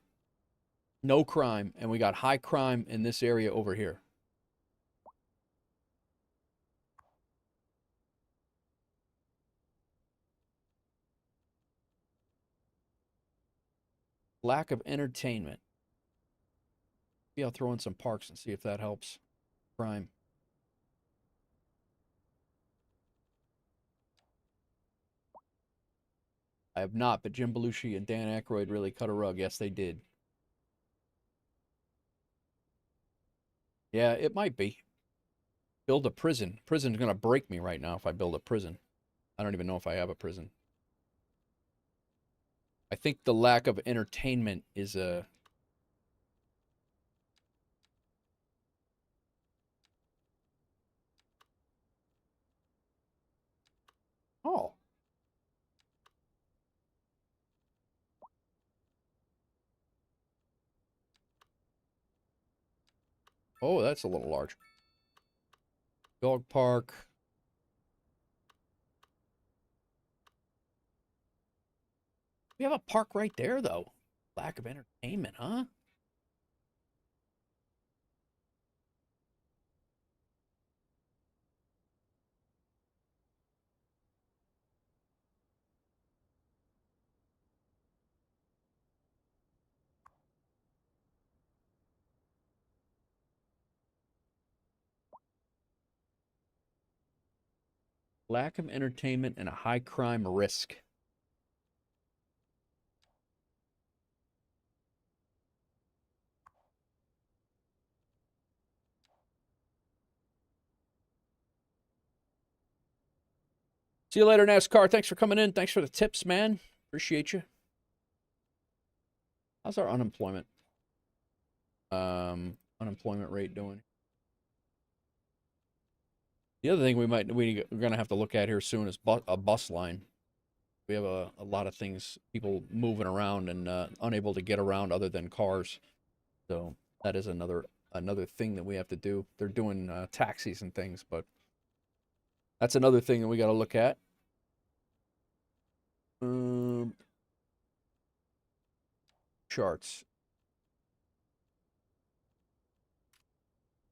S1: No crime. And we got high crime in this area over here. Lack of entertainment. Maybe I'll throw in some parks and see if that helps. Crime. I have not, but Jim Belushi and Dan Aykroyd really cut a rug. Yes, they did. Yeah, it might be. Build a prison. Prison's going to break me right now if I build a prison. I don't even know if I have a prison. I think the lack of entertainment is a... Oh. Oh, that's a little large. Dog park. We have a park right there, though. Lack of entertainment, huh? Lack of entertainment and a high crime risk. See you later, NASCAR. Thanks for coming in. Thanks for the tips, man. Appreciate you. How's our unemployment? Unemployment rate doing? The other thing we're gonna have to look at here soon is a bus line. We have a lot of things, people moving around and unable to get around other than cars. So that is another thing that we have to do. They're doing taxis and things, but that's another thing that we got to look at. Charts.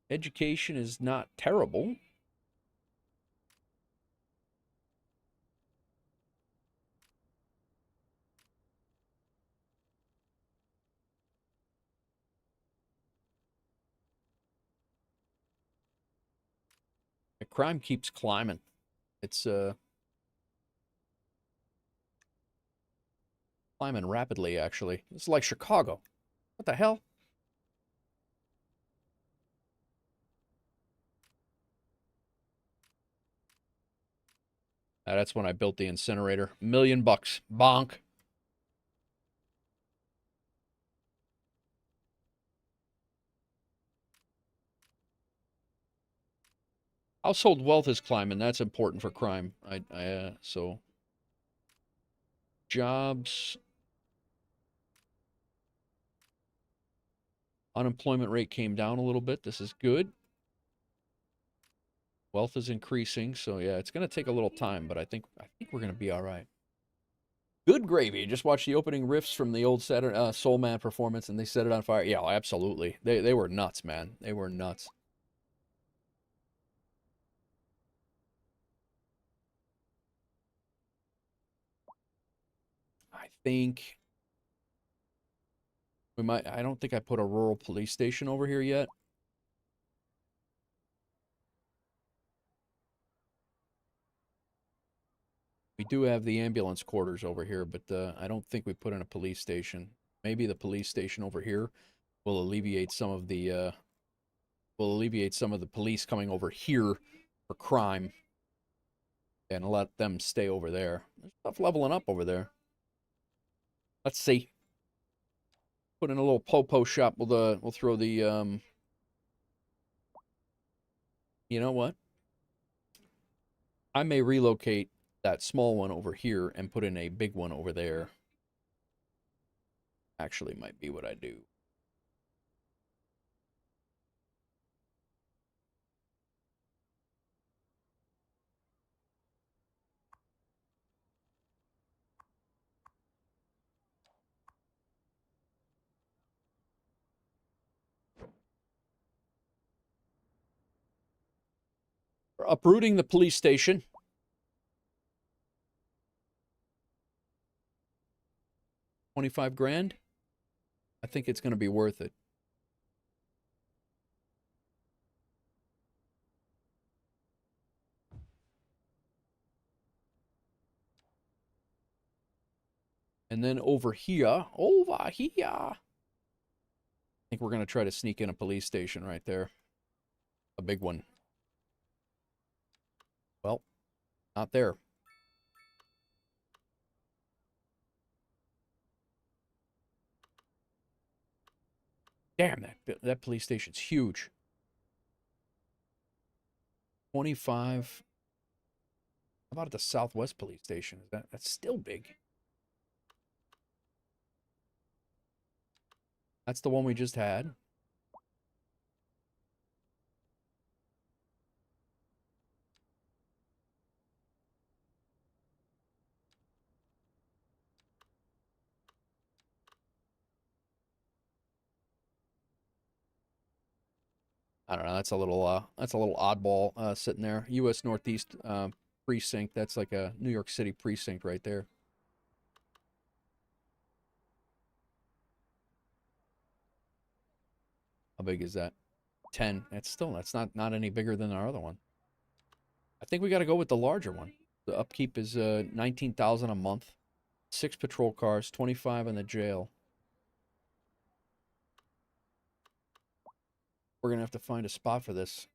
S1: Education is not terrible. crime keeps climbing. It's climbing rapidly, actually. It's like Chicago. What the hell? That's when I built the incinerator. $1,000,000. Bonk. Household wealth is climbing. That's important for crime. So jobs, unemployment rate came down a little bit. This is good. Wealth is increasing, so yeah, it's gonna take a little time, but I think we're gonna be all right. Good gravy. Just watched the opening riffs from the old Saturday Soul Man performance, and they set it on fire. Yeah, absolutely. They were nuts, man. They were nuts. I think we might. I don't think I put a rural police station over here yet. We do have the ambulance quarters over here, but I don't think we put in a police station. Maybe the police station over here will alleviate some of the police coming over here for crime and let them stay over there. There's stuff leveling up over there. Let's see. Put in a little po-po shop. We'll throw the you know what? I may relocate that small one over here and put in a big one over there. Actually might be what I do. We're uprooting the police station. 25 grand. I think it's going to be worth it. And then over here, I think we're going to try to sneak in a police station right there. A big one. Well, not there. Damn, that police station's huge. 25. How about at the Southwest Police Station? That's still big. That's the one we just had. I don't know. That's a little oddball sitting there. U.S. Northeast precinct. That's like a New York City precinct right there. How big is that? 10. That's not any bigger than our other one. I think we got to go with the larger one. The upkeep is 19,000 a month. 6 patrol cars, 25 in the jail. We're going to have to find a spot for this.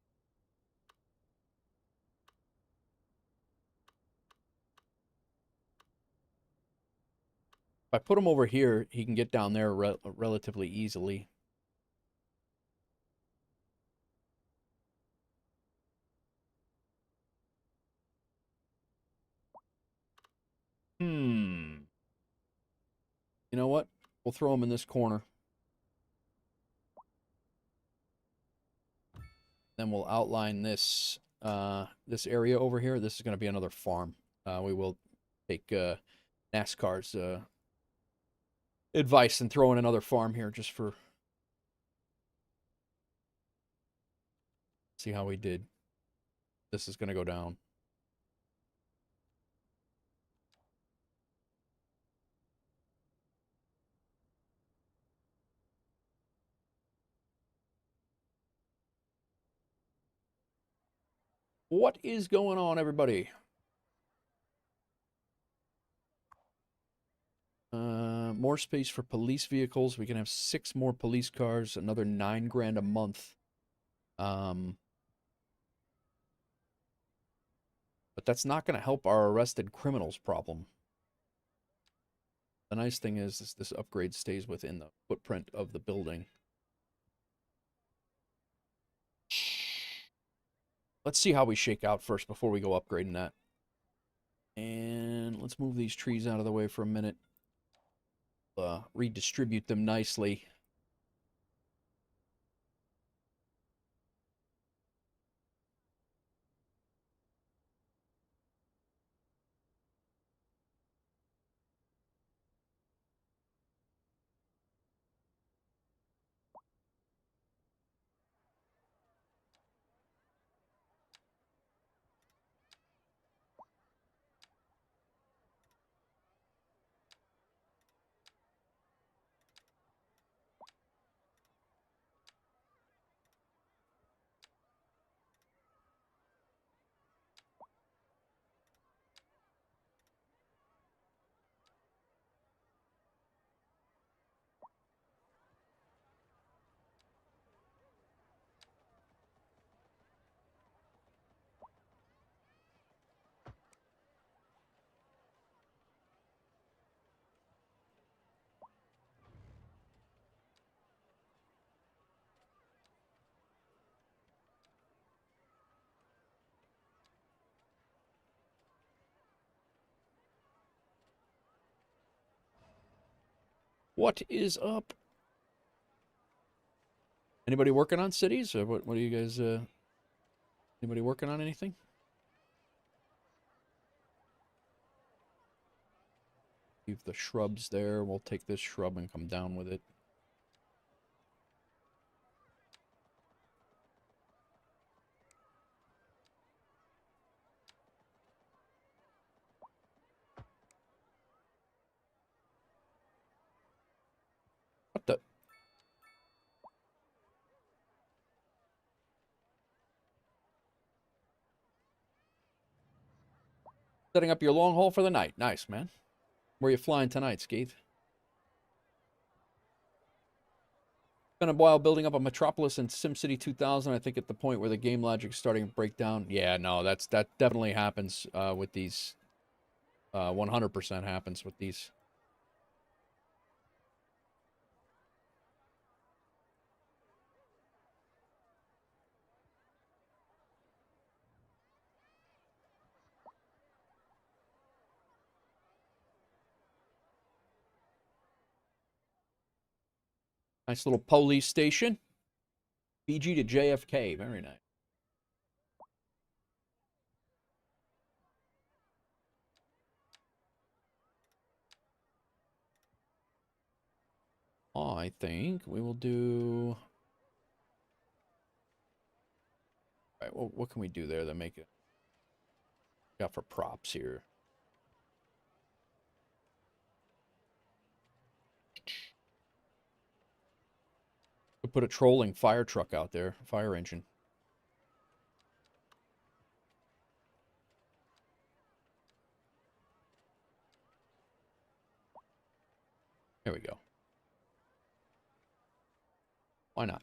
S1: If I put him over here, he can get down there relatively easily. You know what? We'll throw him in this corner. Then we'll outline this this area over here. This is going to be another farm. We will take NASCAR's advice and throw in another farm here just for see how we did. This is going to go down. What is going on, everybody? More space for police vehicles. We can have 6 more police cars, another $9 grand a month. But that's not going to help our arrested criminals problem. The nice thing is this upgrade stays within the footprint of the building. Let's see how we shake out first before we go upgrading that. And let's move these trees out of the way for a minute. Redistribute them nicely. What is up? Anybody working on cities? Or what are you guys, anybody working on anything? Leave the shrubs there. We'll take this shrub and come down with it. What the? Setting up your long haul for the night. Nice, man. Where are you flying tonight, Skeeth? Been a while building up a metropolis in SimCity 2000. I think at the point where the game logic's starting to break down. Yeah, no, that definitely happens with these. 100% happens with these. Nice little police station. BG to JFK. Very nice. I think we will do... All right, well, what can we do there to make it... Got for props here? We'll put a trolling fire truck out there. Fire engine. There we go. Why not?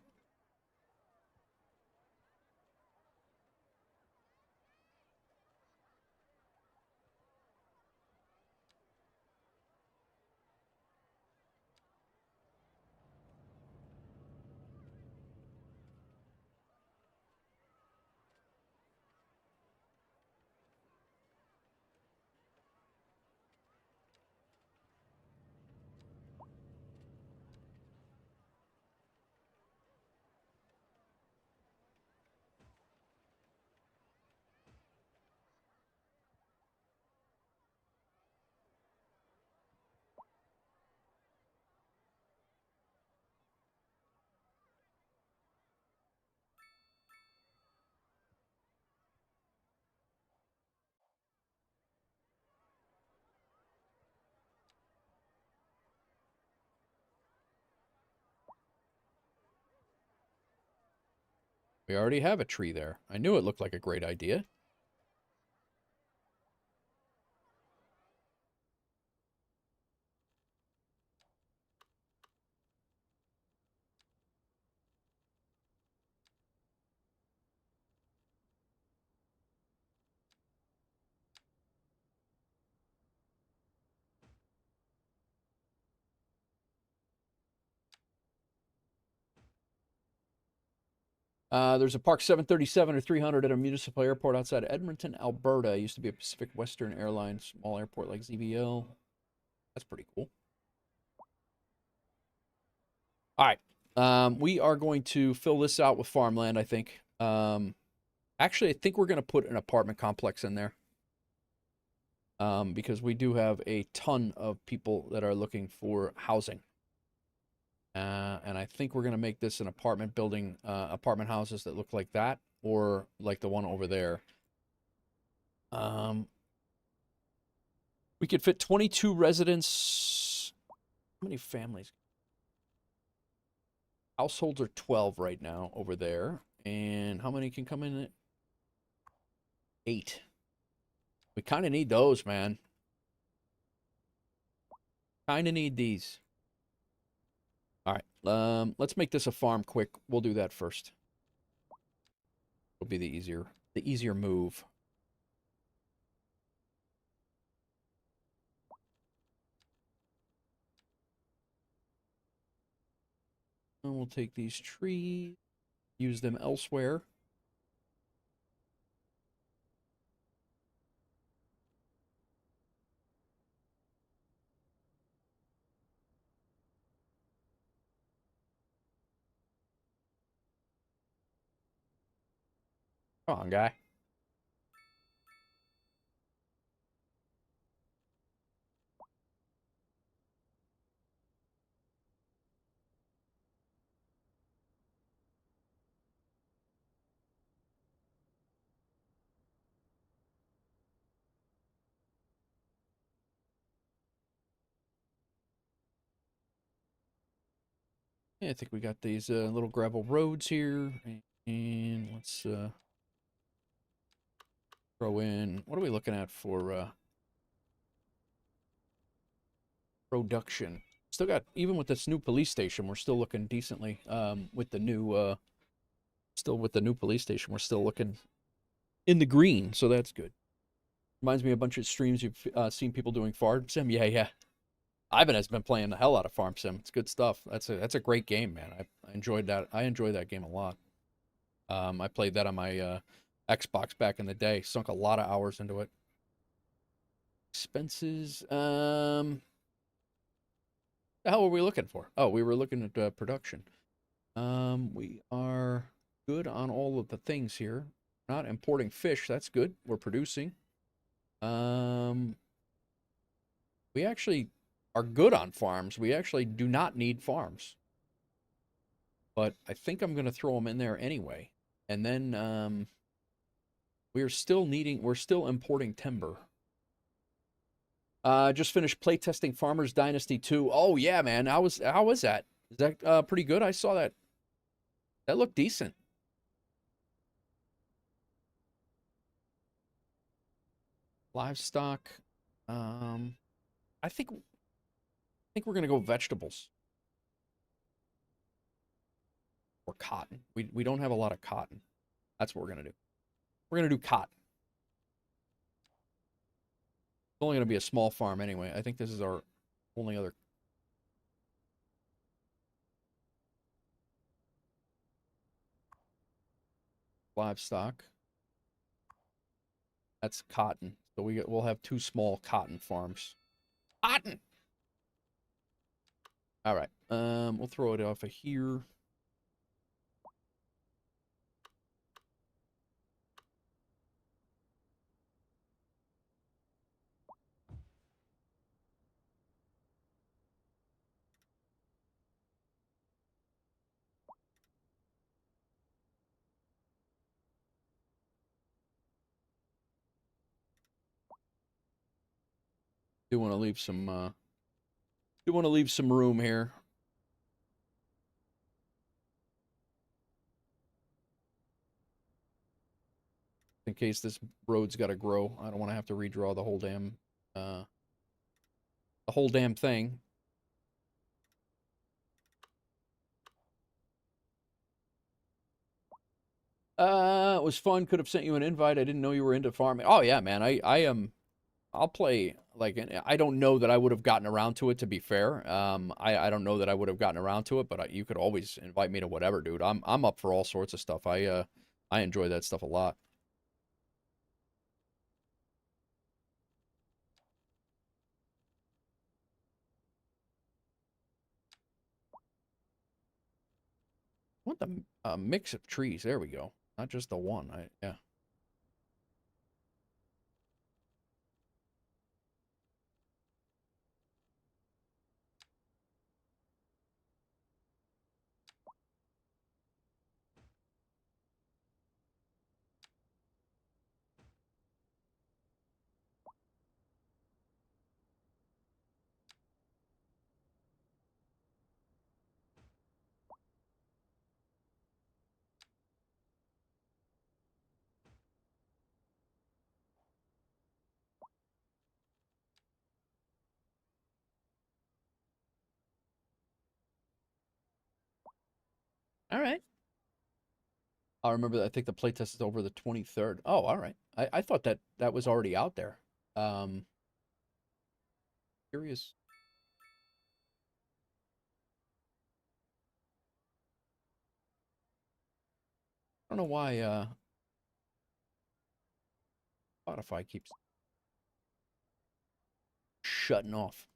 S1: We already have a tree there. I knew it looked like a great idea. There's a Park 737 or 300 at a municipal airport outside Edmonton, Alberta. It used to be a Pacific Western Airlines small airport like ZBL. That's pretty cool. All right. We are going to fill this out with farmland, I think. Actually, I think we're going to put an apartment complex in there. Because we do have a ton of people that are looking for housing. And I think we're going to make this an apartment building, apartment houses that look like that, or like the one over there. We could fit 22 residents. How many families? Households are 12 right now over there. And how many can come in? 8. We kind of need those, man. Kind of need these. All right. Let's make this a farm quick. We'll do that first. It'll be the easier move. And we'll take these trees, use them elsewhere. Come on, guy. Yeah, I think we got these little gravel roads here. And let's throw in, what are we looking at for production? Still got, even with this new police station, we're still looking decently. With the new, still with the new police station, we're still looking in the green, so that's good. Reminds me of a bunch of streams you've seen people doing farm sim. Yeah, yeah. Ivan has been playing the hell out of farm sim. It's good stuff. That's a great game, man. I enjoyed that. I enjoyed that game a lot. I played that on my Xbox back in the day. Sunk a lot of hours into it. Expenses. The hell were we looking for? Oh, we were looking at production. We are good on all of the things here. Not importing fish. That's good. We're producing. We actually are good on farms. We actually do not need farms. But I think I'm going to throw them in there anyway. And then we're still importing timber. Just finished playtesting Farmers Dynasty 2. Oh yeah, man. How was that? Is that pretty good? I saw that. That looked decent. Livestock. I think we're gonna go vegetables or cotton. We don't have a lot of cotton. That's what we're gonna do. We're gonna do cotton. It's only gonna be a small farm anyway. I think this is our only other. Livestock. That's cotton. So we'll have 2 small cotton farms. Cotton. All right. We'll throw it off of here. Do want to leave some room here. In case this road's got to grow. I don't want to have to redraw the whole damn thing. It was fun. Could have sent you an invite. I didn't know you were into farming. Oh yeah, man. I am I'll play like I don't know that I would have gotten around to it. To be fair, I don't know that I would have gotten around to it, but you could always invite me to whatever, dude. I'm up for all sorts of stuff. I enjoy that stuff a lot. I want the mix of trees. There we go. Not just the one. Yeah. All right. I remember that. I think the playtest is over the 23rd. Oh, all right. I thought that was already out there. Um, Curious. I don't know why Spotify keeps shutting off.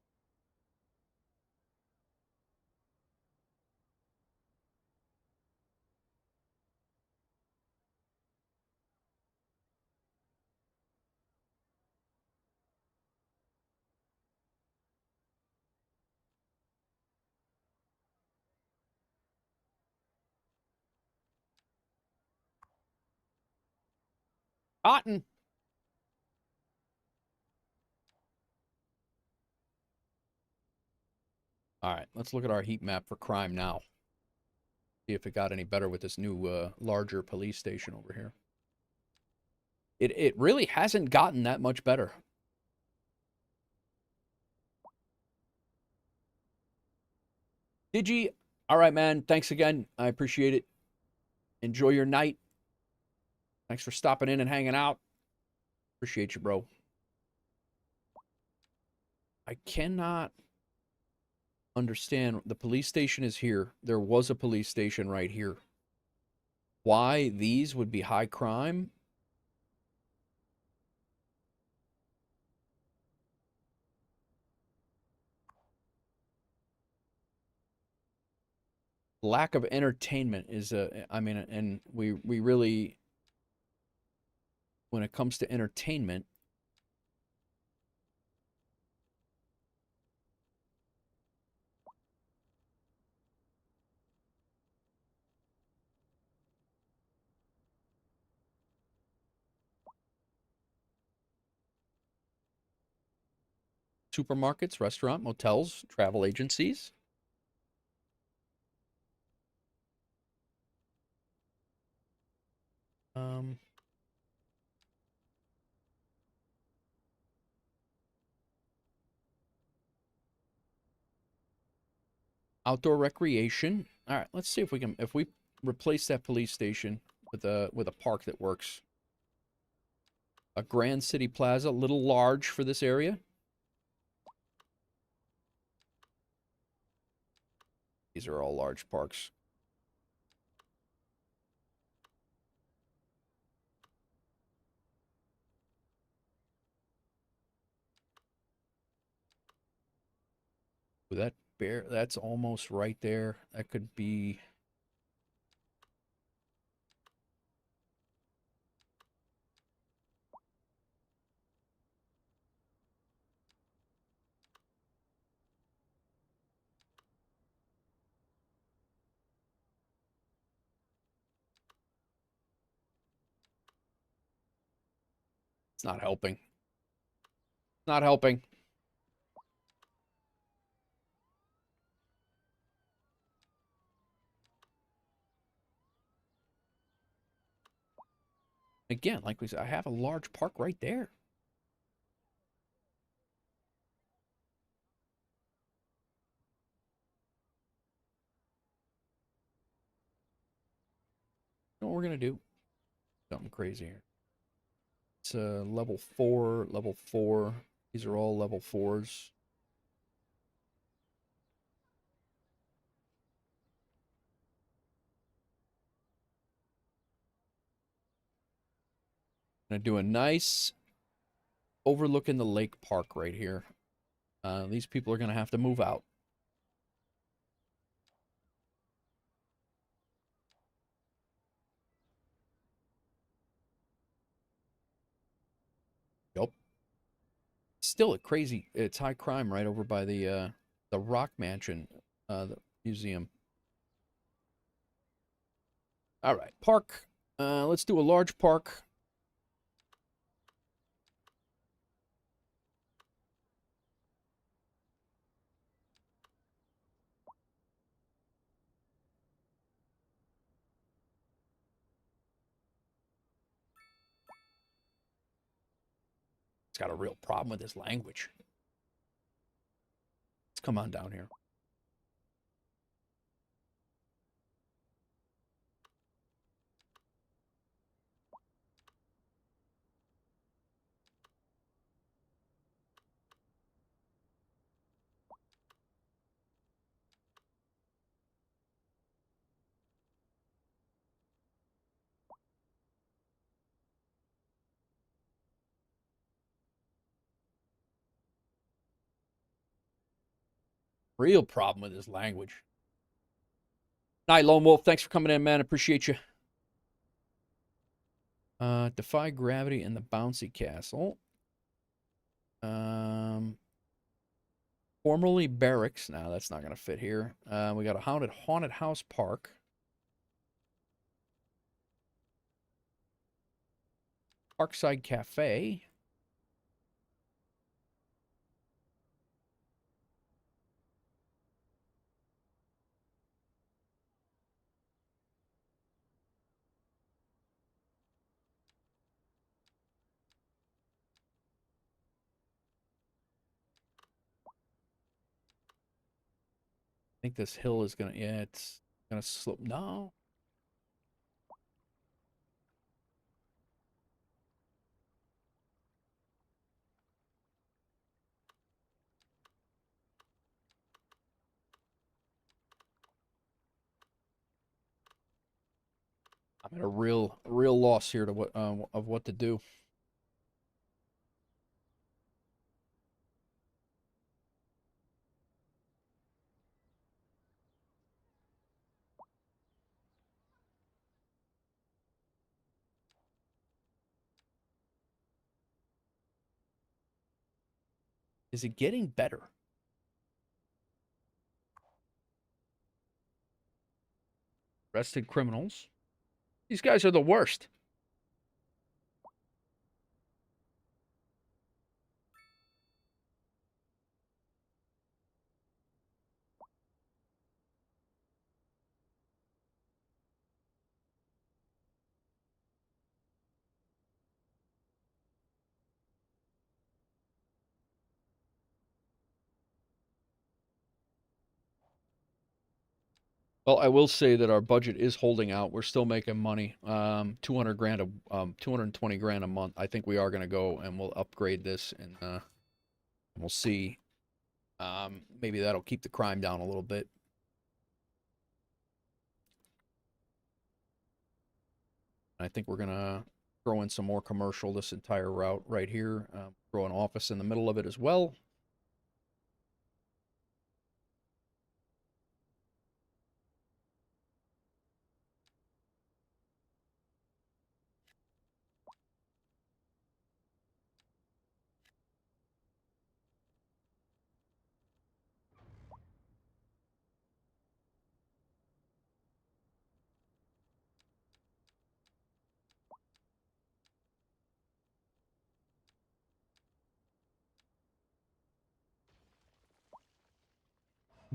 S1: Cotton. All right, let's look at our heat map for crime now. See if it got any better with this new larger police station over here. It really hasn't gotten that much better. Digi, all right, man. Thanks again. I appreciate it. Enjoy your night. Thanks for stopping in and hanging out. Appreciate you, bro. I cannot understand. The police station is here. There was a police station right here. Why these would be high crime? Lack of entertainment is I mean, and we really, when it comes to entertainment, supermarkets, restaurant, motels, travel agencies, um, outdoor recreation. All right, let's see if we can if we replace that police station with a park that works. A Grand City Plaza, a little large for this area. These are all large parks. With that bear, that's almost right there. That could be. It's not helping. Not helping. Again, like we said, I have a large park right there. You know what we're gonna do? Something crazy here. It's level 4, level 4. These are all level 4s. Gonna do a nice overlooking the lake park right here. These people are gonna have to move out. Yup. Still a crazy. It's high crime right over by the Rock Mansion, the museum. All right, park. Let's do a large park. It's got a real problem with his language. Let's come on down here. Real problem with his language. Night, Lone Wolf. Thanks for coming in, man. Appreciate you. Defy gravity in the bouncy castle. Formerly barracks. Now that's not gonna fit here. We got a haunted house park. Parkside Cafe. I think this hill is gonna, yeah, it's gonna slope. No. I'm at a real loss here to what of what to do. Is it getting better? Arrested criminals. These guys are the worst. Well, I will say that our budget is holding out. We're still making money. 200 grand, 220 grand a month. I think we are going to go and we'll upgrade this and we'll see. Maybe that'll keep the crime down a little bit. I think we're going to throw in some more commercial this entire route right here. Throw an office in the middle of it as well.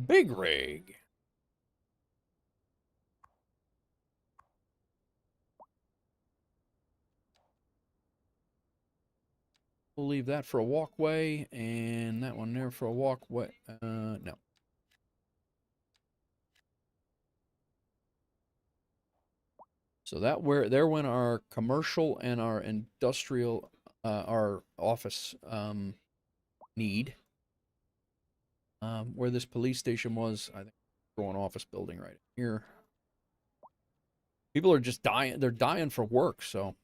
S1: Big rig. We'll leave that for a walkway and that one there for a walkway. No. So there went our commercial and our industrial our office need. Where this police station was, I think, an office building right here. People are just dying. They're dying for work, so.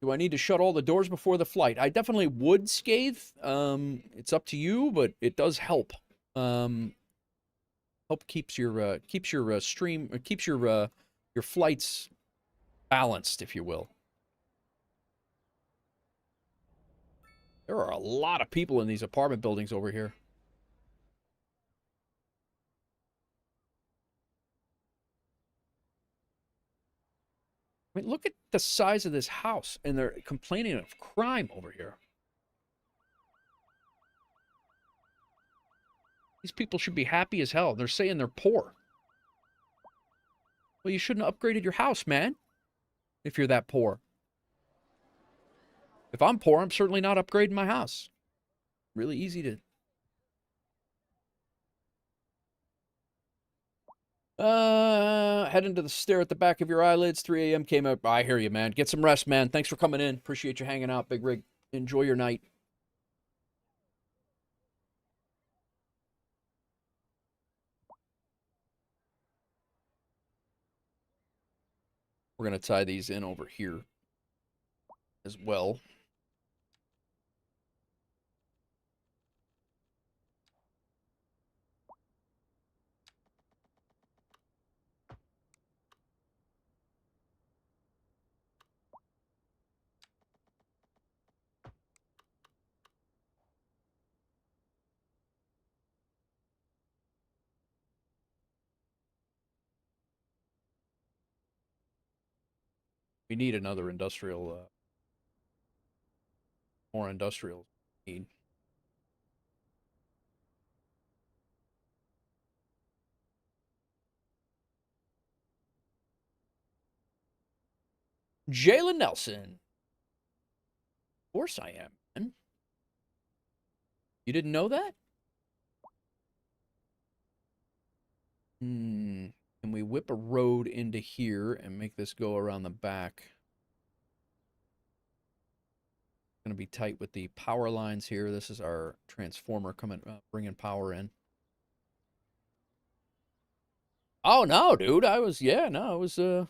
S1: Do I need to shut all the doors before the flight? I definitely would, Scathe. It's up to you, but it does help. Help keeps your stream, keeps your flights balanced, if you will. There are a lot of people in these apartment buildings over here. I mean, look at the size of this house, and they're complaining of crime over here. These people should be happy as hell. They're saying they're poor. Well, you shouldn't have upgraded your house, man, if you're that poor. If I'm poor, I'm certainly not upgrading my house. Really easy to... Heading to the stare at the back of your eyelids. 3 a.m. came up. I hear you, man. Get some rest, man. Thanks for coming in. Appreciate you hanging out, Big Rig. Enjoy your night. We're going to tie these in over here as well. We need another industrial, more industrial need. Jalen Nelson. Of course I am, man. You didn't know that? Can we whip a road into here and make this go around the back? Going to be tight with the power lines here. This is our transformer coming, bringing power in. Oh no, dude! I was, yeah, no, it was. The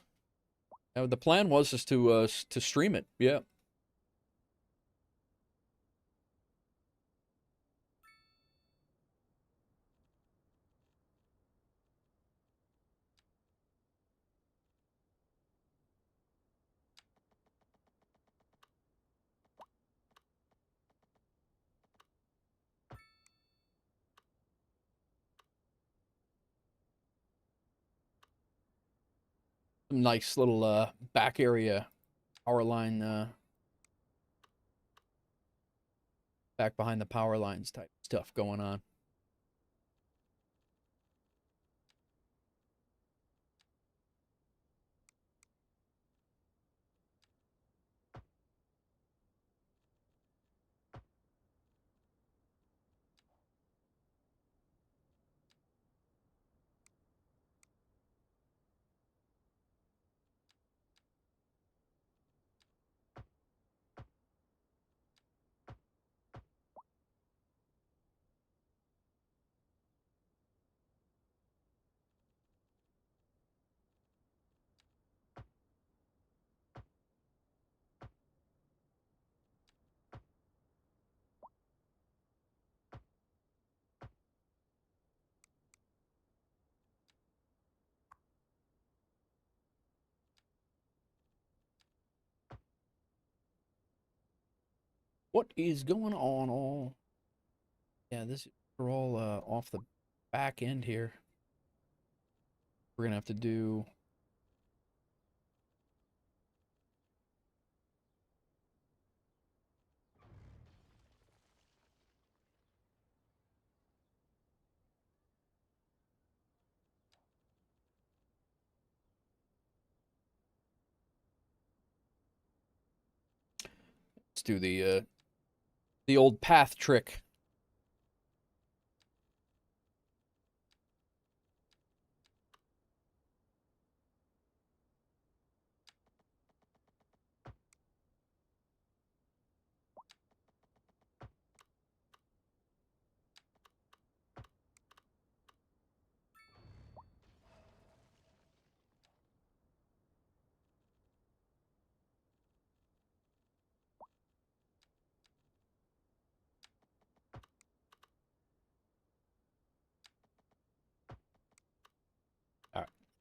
S1: plan was just to stream it. Yeah. Nice little back area power line back behind the power lines type stuff going on. What is going on? All yeah, this we're all off the back end here. We're gonna have to do. Let's do the old path trick.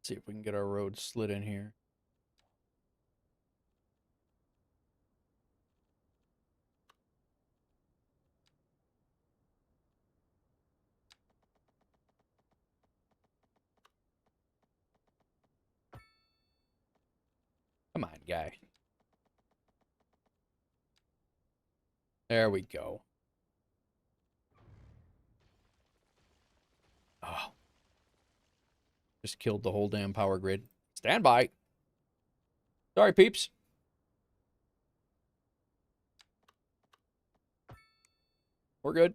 S1: See if we can get our road slid in here. Come on, guy. There we go. Oh. Just killed the whole damn power grid. Stand by. Sorry, peeps. We're good.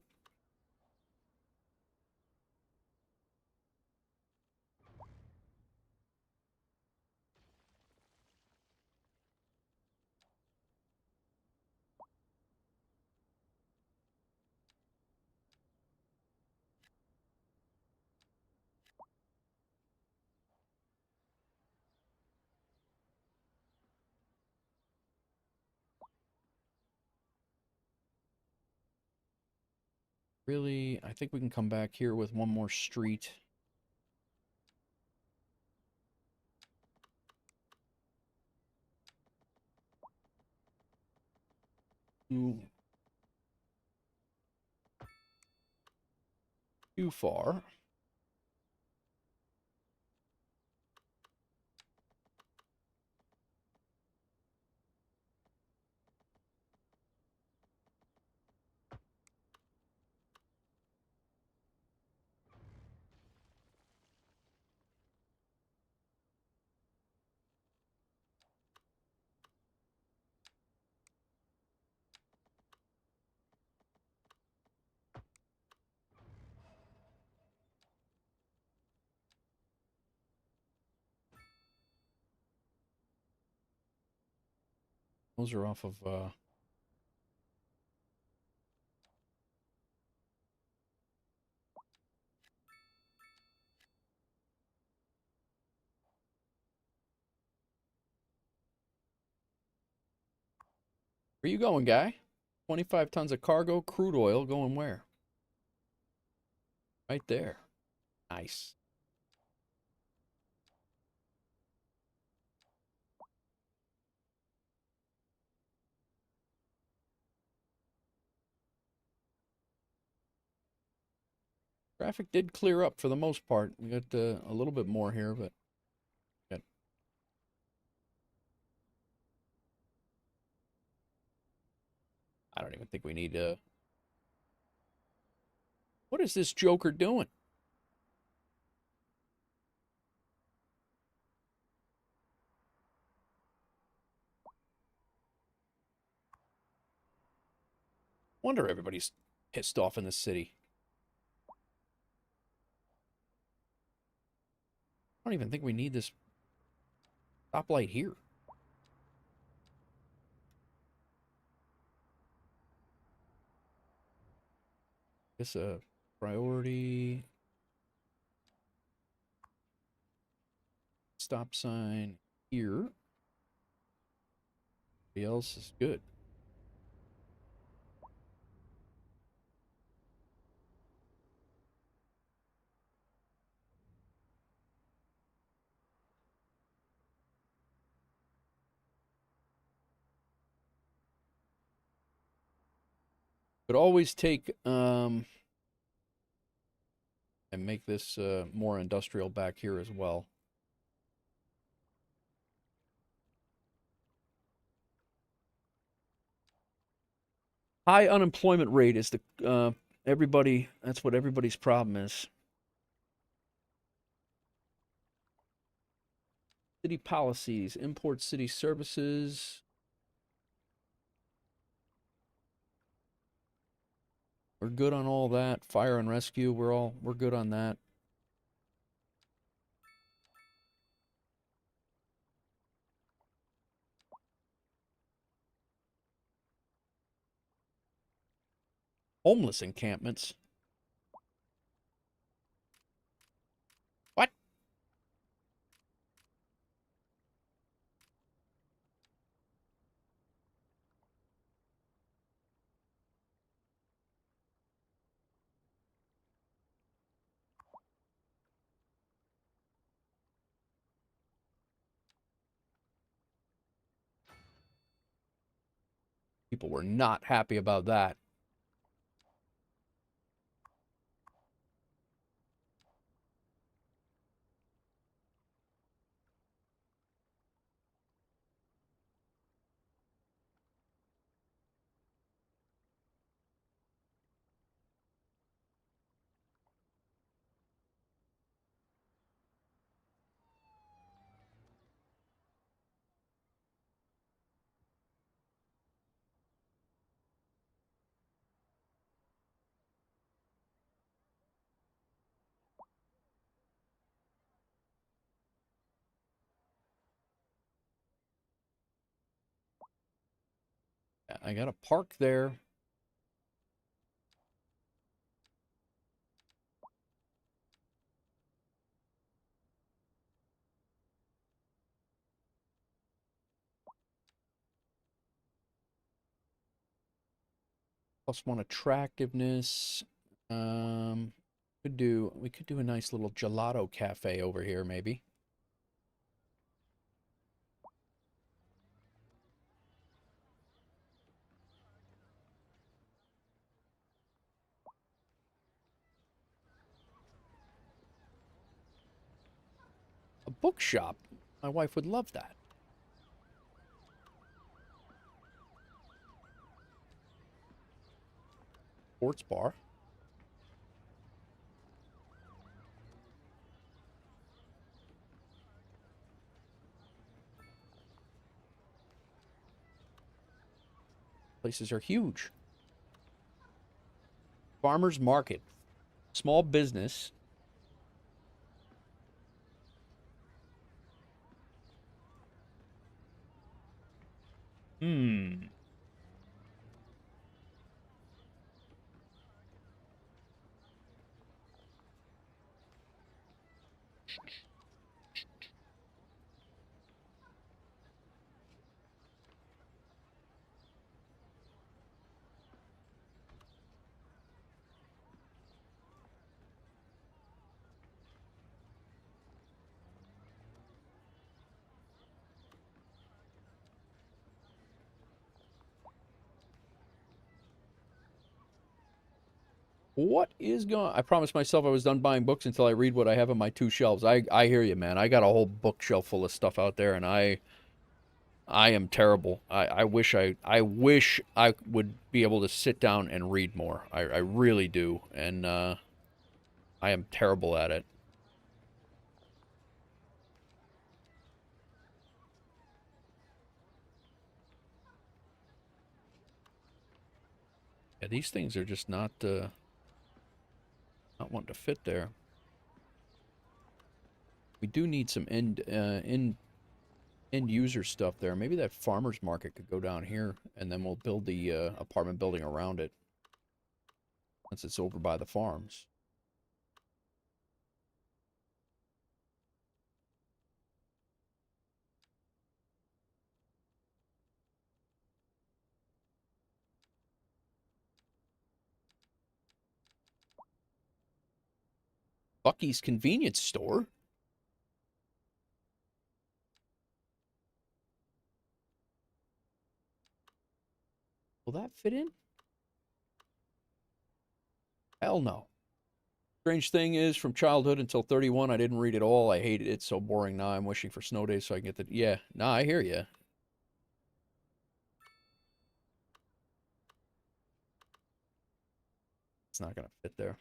S1: Really, I think we can come back here with one more street. Too far. Those are off of where you going, guy? 25 tons of cargo, crude oil, going where? Right there. Nice. Traffic did clear up for the most part. We got a little bit more here, but got, I don't even think we need to. What is this Joker doing? Wonder everybody's pissed off in the city. I don't even think we need this stoplight here. Guess a priority stop sign here. Everybody else is good. Could always take and make this more industrial back here as well. High unemployment rate is the everybody. That's what everybody's problem is. City policies, import city services. We're good on all that. Fire and rescue, we're good on that. Homeless encampments. What? people were not happy about that. I got a park there. Plus one attractiveness. We could do a nice little gelato cafe over here, maybe. A bookshop. My wife would love that. Sports bar. Places are huge. Farmers market. Small business. Hmm. What is going? I promised myself I was done buying books until I read what I have on my 2 shelves. I hear you, man. I got a whole bookshelf full of stuff out there, and I am terrible. I wish I would be able to sit down and read more. I really do, and I am terrible at it. Yeah, these things are just not wanting to fit there. We do need some end user stuff there. Maybe that farmer's market could go down here, and then we'll build the apartment building around it, since it's over by the farms. Bucky's convenience store. Will that fit in? Hell no. Strange thing is, from childhood until 31, I didn't read it all. I hated it. It's so boring now. I'm wishing for snow days so I can get the. Yeah, nah, I hear you. It's not going to fit there.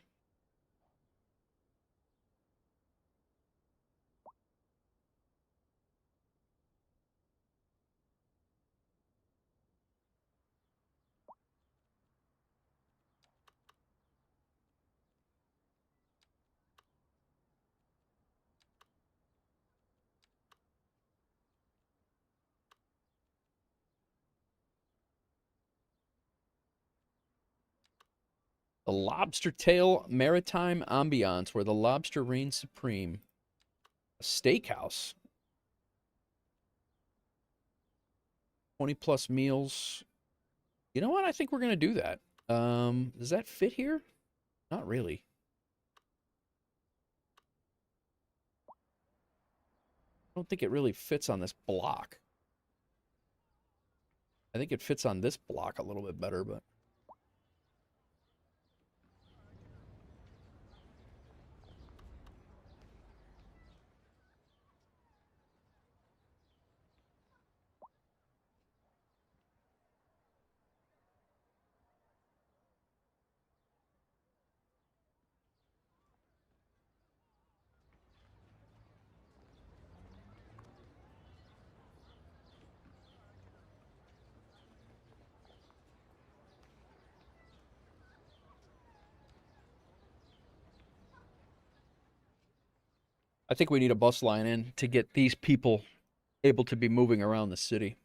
S1: The Lobster Tail Maritime Ambiance, where the lobster reigns supreme. A steakhouse. 20 plus meals. You know what? I think we're going to do that. Does that fit here? Not really. I don't think it really fits on this block. I think it fits on this block a little bit better, but I think we need a bus line in to get these people able to be moving around the city.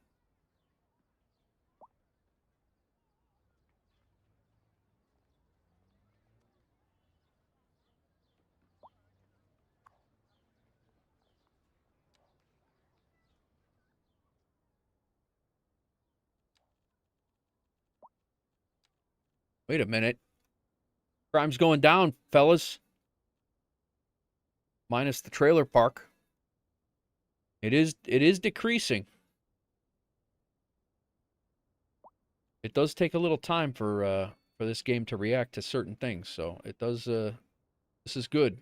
S1: Wait a minute. Crime's going down, fellas. Minus the trailer park. It is decreasing. It does take a little time for this game to react to certain things, so it does this is good.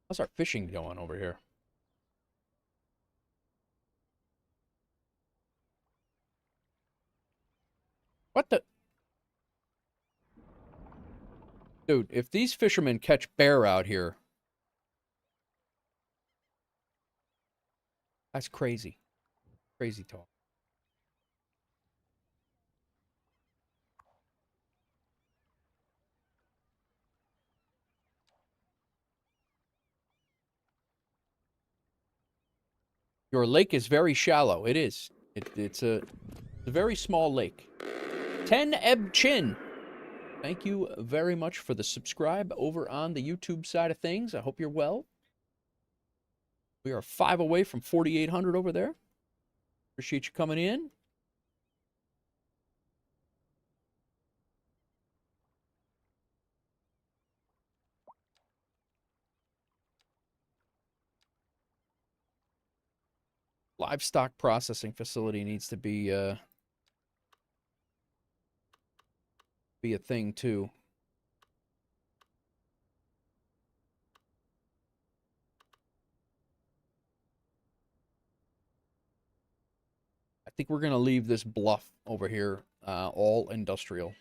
S1: How's our fishing going over here? What the Dude, if these fishermen catch bear out here, that's crazy. Crazy talk. Your lake is very shallow. It is. It's a very small lake. 10 Eb Chin. Thank you very much for the subscribe over on the YouTube side of things. I hope you're well. We are 5 away from 4,800 over there. Appreciate you coming in. Livestock processing facility needs to be a thing too. I think we're gonna leave this bluff over here all industrial.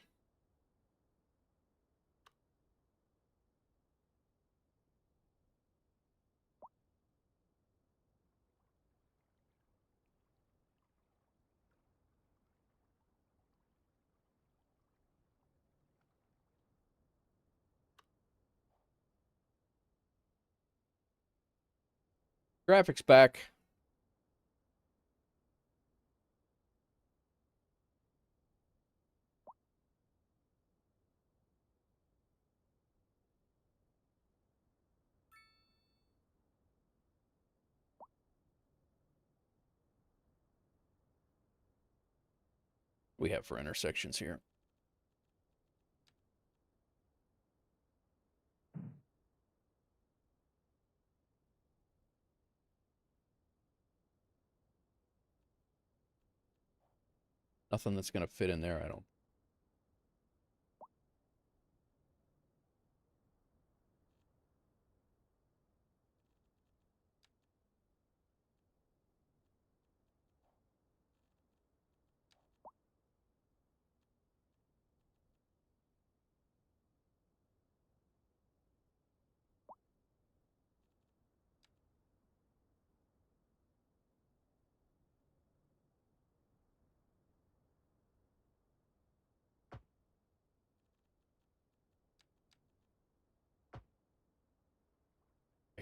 S1: Graphics back. We have for intersections here. Nothing that's gonna fit in there, I don't.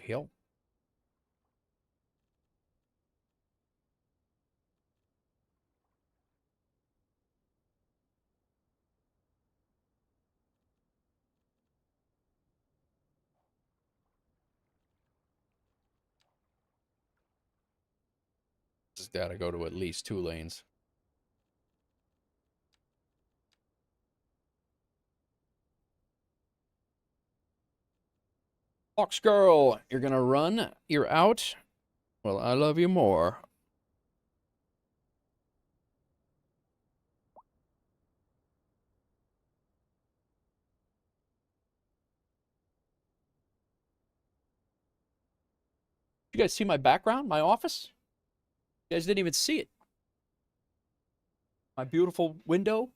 S1: Hell. This has got to go to at least 2 lanes. Hawks girl, you're gonna run. You're out. Well, I love you more. You guys see my background, my office? You guys didn't even see it. My beautiful window.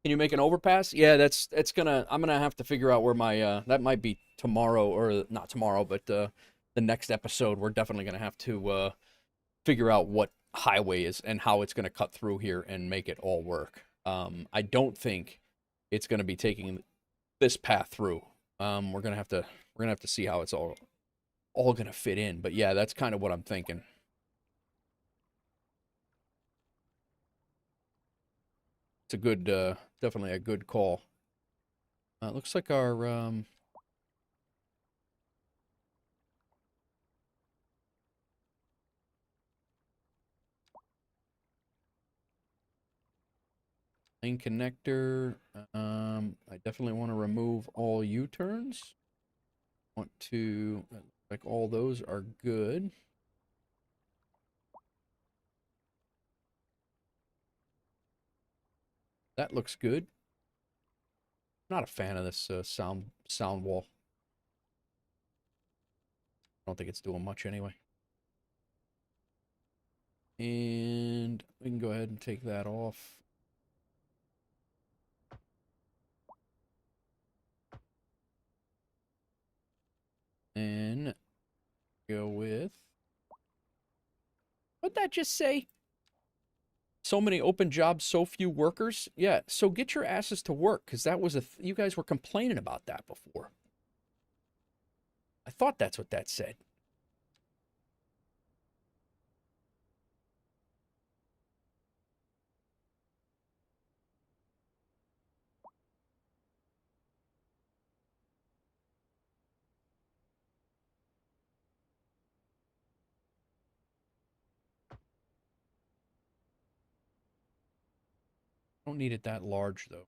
S1: Can you make an overpass? Yeah, that's gonna. I'm gonna have to figure out where my. That might be tomorrow or not tomorrow, but the next episode. We're definitely gonna have to figure out what highway is and how it's gonna cut through here and make it all work. I don't think it's gonna be taking this path through. We're gonna have to see how it's all gonna fit in. But yeah, that's kind of what I'm thinking. It's a good, definitely a good call. Looks like our lane connector. I definitely want to remove all U-turns. Want to, like all those are good. That looks good. Not a fan of this sound wall. I don't think it's doing much anyway. And we can go ahead and take that off. And go with, what'd that just say? So many open jobs, so few workers. Yeah, so get your asses to work, because that was you guys were complaining about that before. I thought that's what that said. Don't need it that large though.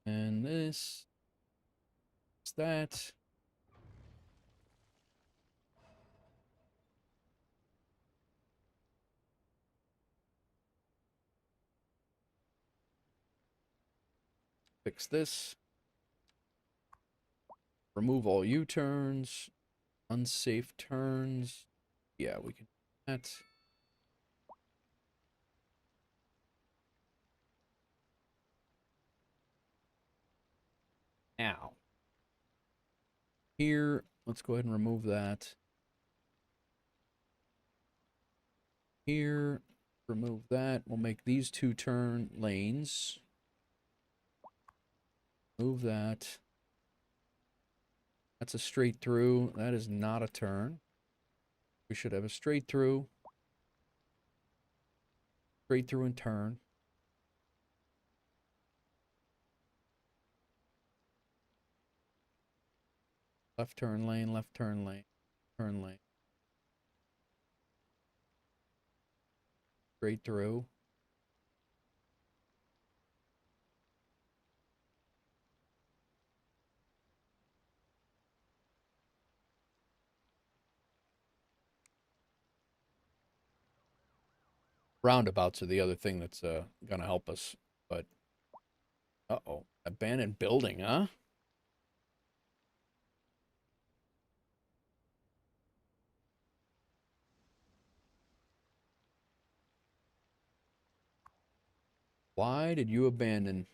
S1: And this is that. Fix this. Remove all U-turns. Unsafe turns. Yeah, we can do that. Now, here, let's go ahead and remove that. Here, remove that. We'll make these two turn lanes. Move that. That's a straight through. That is not a turn. We should have a straight through and turn. Left turn lane, left turn lane, turn lane. Straight through. Roundabouts are the other thing that's gonna help us. But uh-oh, abandoned building, huh? Why did you abandon?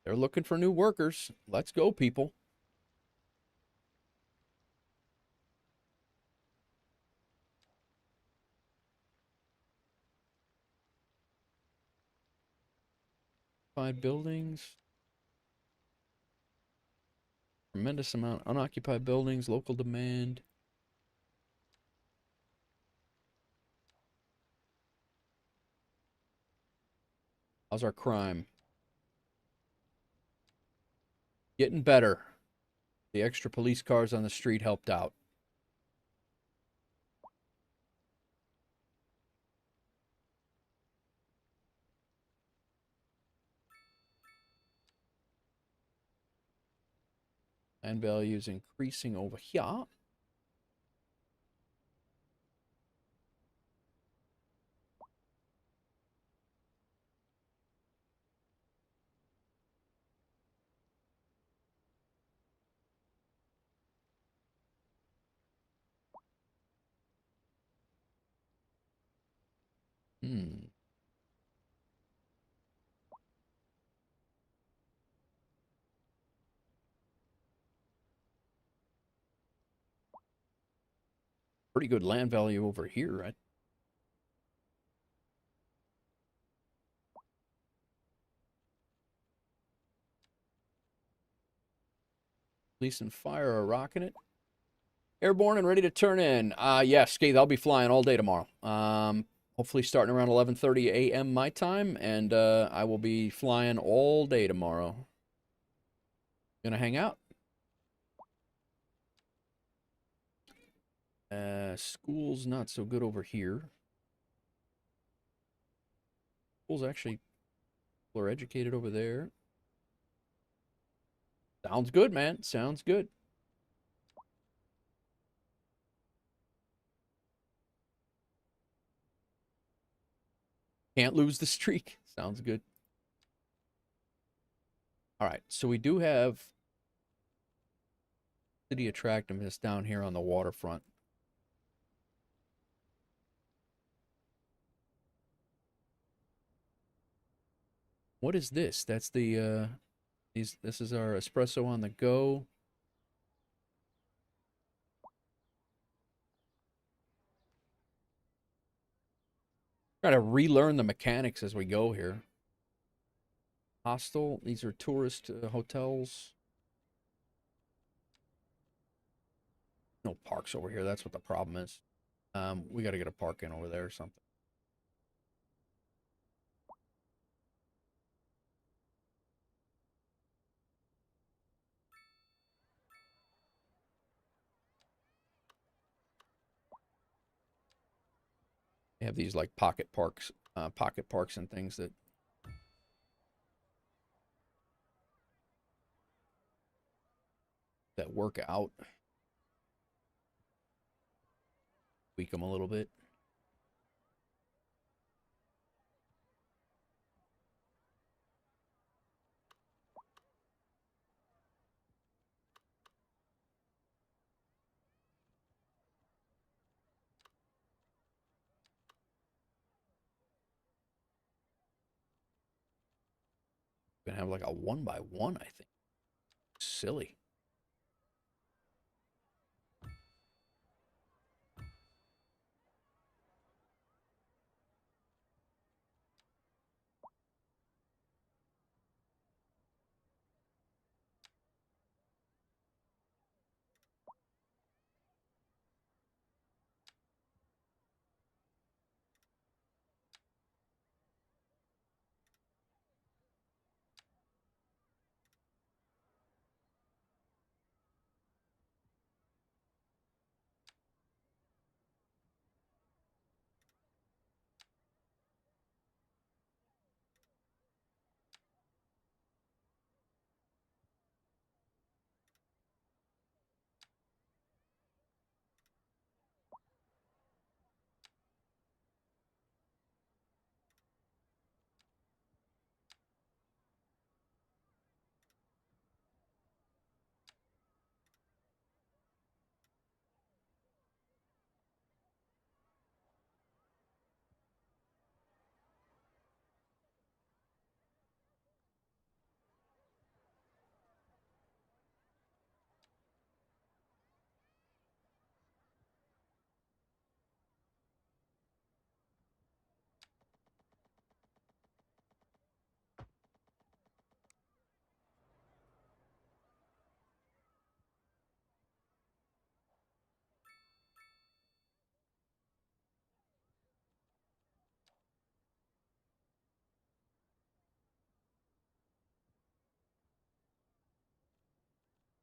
S1: They're looking for new workers. Let's go, people. Five buildings. Tremendous amount unoccupied buildings, local demand. How's our crime? Getting better. The extra police cars on the street helped out. Land value is increasing over here. Hmm. Pretty good land value over here, right? Police and fire are rocking it. Airborne and ready to turn in. Yes, Skate, I'll be flying all day tomorrow. Hopefully starting around 11:30 a.m. my time, and I will be flying all day tomorrow. Gonna hang out. School's not so good over here. School's actually, people are educated over there. Sounds good, man. Sounds good. Can't lose the streak. Sounds good. All right, so we do have city attractiveness down here on the waterfront. What is this? That's the this is our espresso on the go. Try to relearn the mechanics as we go here. Hostel. These are tourist hotels. No parks over here. That's what the problem is. We got to get a park in over there or something. They have these like pocket parks and things that work out. Tweak them a little bit. Gonna have like a 1x1, I think. Silly.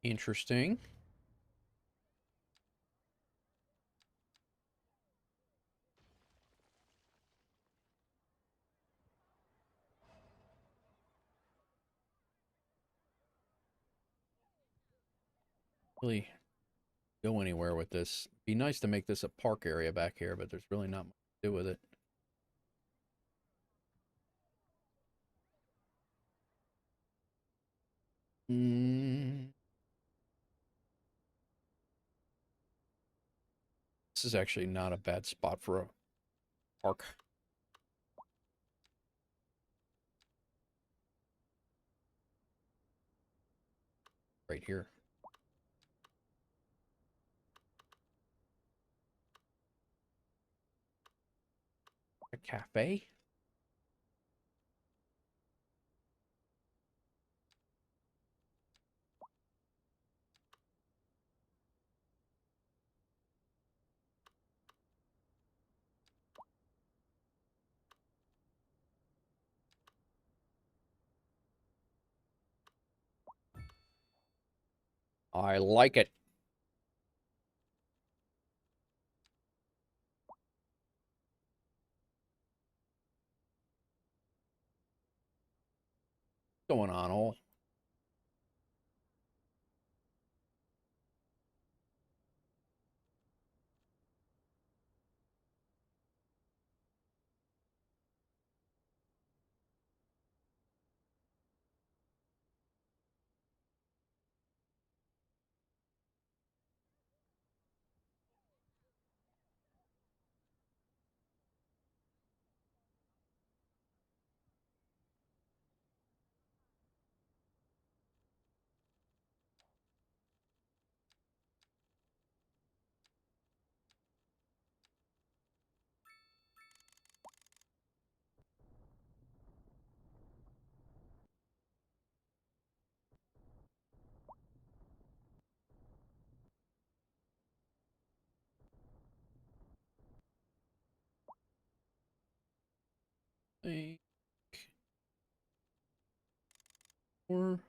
S1: Interesting. Really go anywhere with this. Be nice to make this a park area back here, but there's really not much to do with it. Mm, this is actually not a bad spot for a park. Right here. A cafe? I like it. What's going on, all? Think or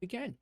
S1: again.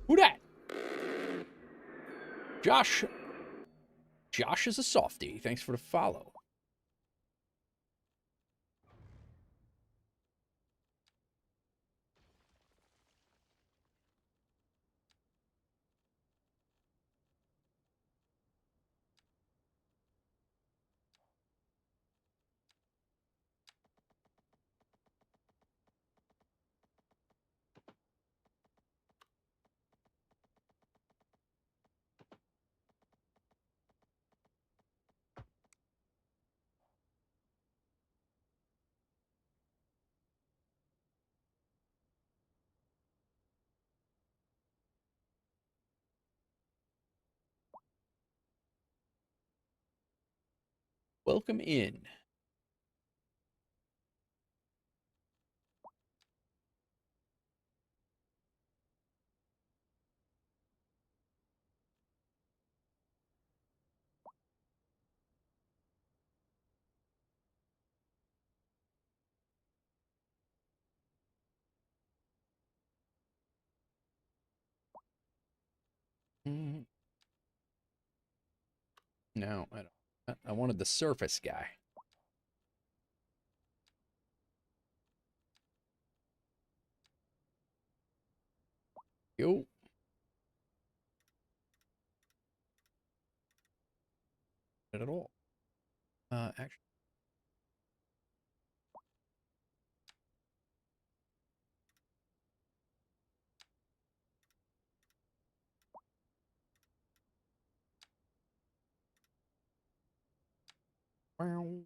S1: Who dat? Josh. Josh is a softie. Thanks for the follow. Welcome in. Mm, No, I don't. I wanted the surface guy. Yo. Not at all. Actually. Wow.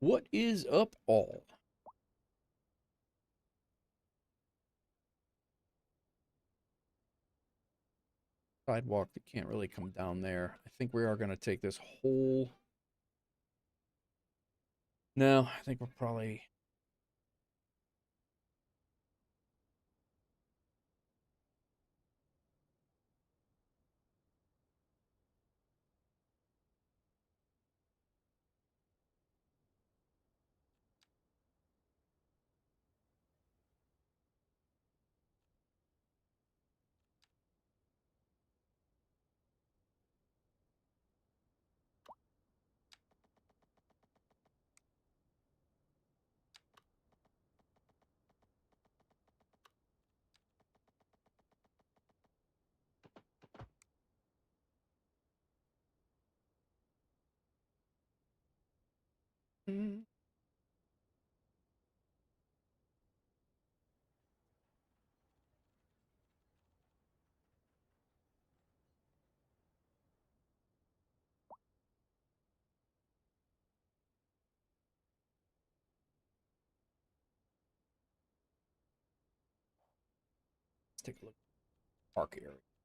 S1: What is up, all? Sidewalk that can't really come down there. I think we are going to take this whole. No, I think we're probably. Mm, Let's take a look at the park area. I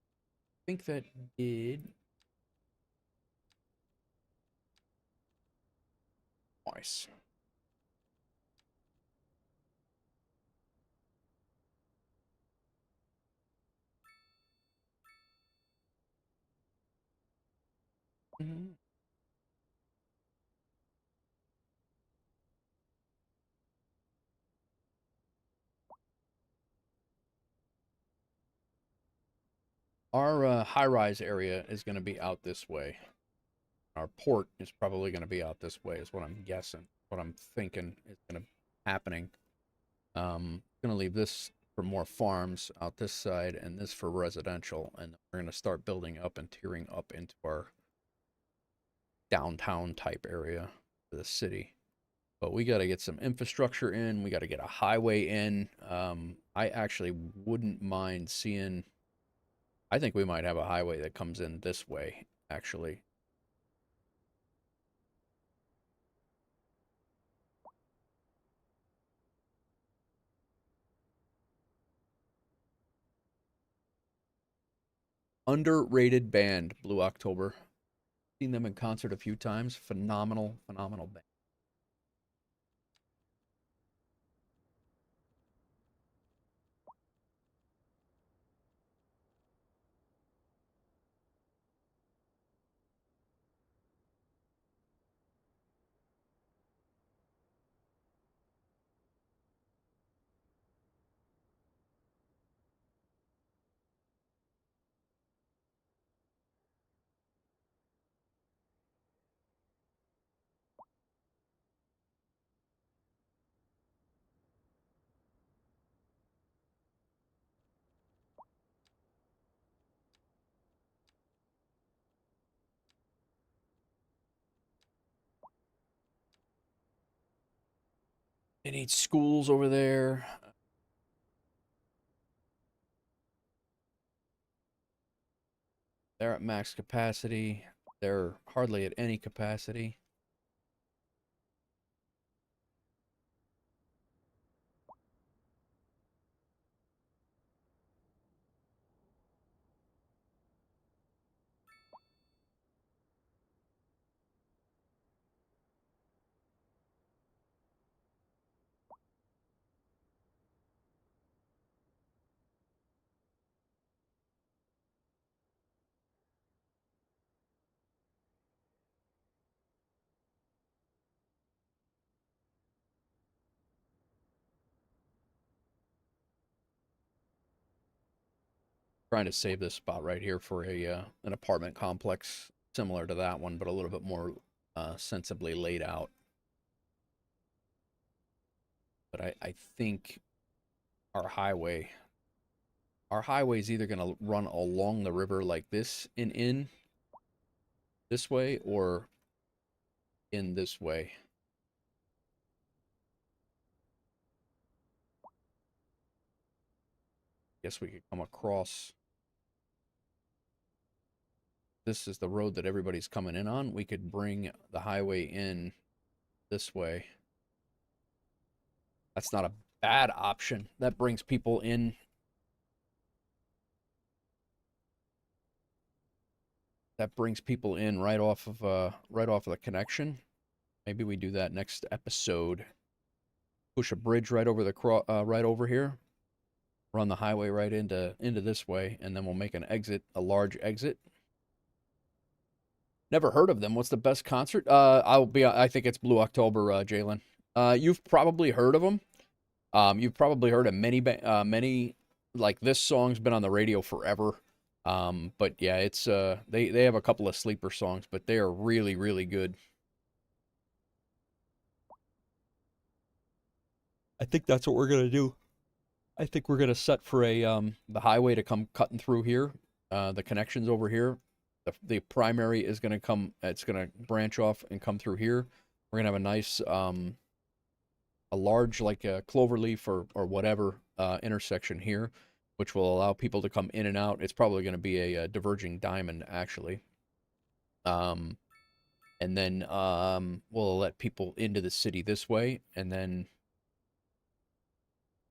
S1: think that did. Nice. Mhm. Our high rise area is going to be out this way. Our port is probably going to be out this way, is what I'm guessing. What I'm thinking is going to happening. Going to leave this for more farms out this side, and this for residential, and we're going to start building up and tearing up into our downtown type area for the city. But we got to get some infrastructure in. We got to get a highway in. I actually wouldn't mind seeing. I think we might have a highway that comes in this way, actually. Underrated band, Blue October. Seen them in concert a few times. Phenomenal, phenomenal band. They need schools over there. They're at max capacity. They're hardly at any capacity. Trying to save this spot right here for a an apartment complex similar to that one, but a little bit more sensibly laid out. But I think our highway, our highway is either going to run along the river like this and in this way, or in this way. Guess we could come across. This is the road that everybody's coming in on. We could bring the highway in this way. That's not a bad option. That brings people in. That brings people in right off of the connection. Maybe we do that next episode. Push a bridge right over right over here. Run the highway right into this way, and then we'll make an exit, a large exit. Never heard of them. What's the best concert? I think it's Blue October, Jalen. You've probably heard of them. You've probably heard of many. Like this song's been on the radio forever. But yeah, it's they have a couple of sleeper songs, but they are really really good. I think that's what we're gonna do. I think we're gonna set for a the highway to come cutting through here. The connections over here. The primary is gonna come. It's gonna branch off and come through here. We're gonna have a nice a large like a cloverleaf or whatever intersection here, which will allow people to come in and out. It's probably going to be a diverging diamond actually. And then we'll let people into the city this way, and then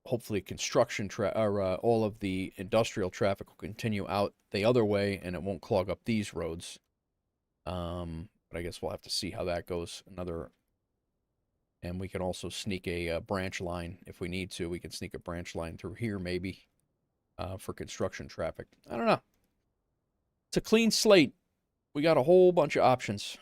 S1: hopefully construction or all of the industrial traffic will continue out the other way, and it won't clog up these roads. But I guess we'll have to see how that goes. And we can also sneak a branch line if we need to. We can sneak a branch line through here maybe for construction traffic. I don't know. It's a clean slate. We got a whole bunch of options.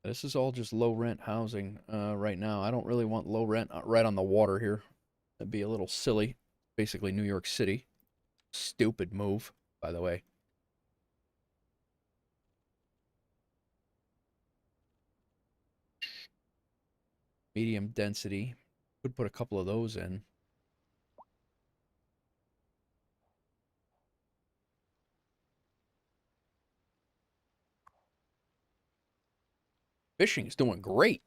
S1: This is all just low rent housing right now. I don't really want low rent right on the water here. That'd be a little silly. Basically New York City. Stupid move, by the way. Medium density. Could put a couple of those in. Fishing is doing great.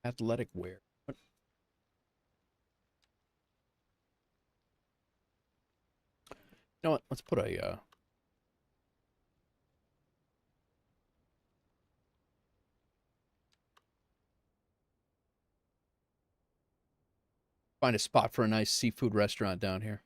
S1: Athletic wear. You know what? Let's put a find a spot for a nice seafood restaurant down here.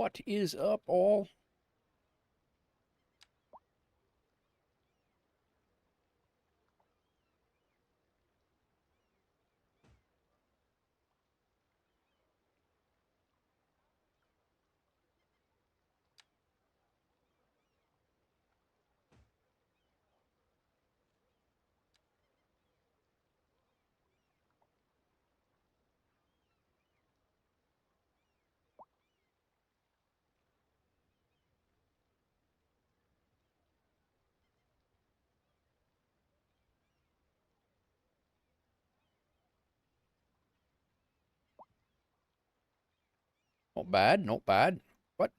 S1: What is up, all? Not bad, not bad. What?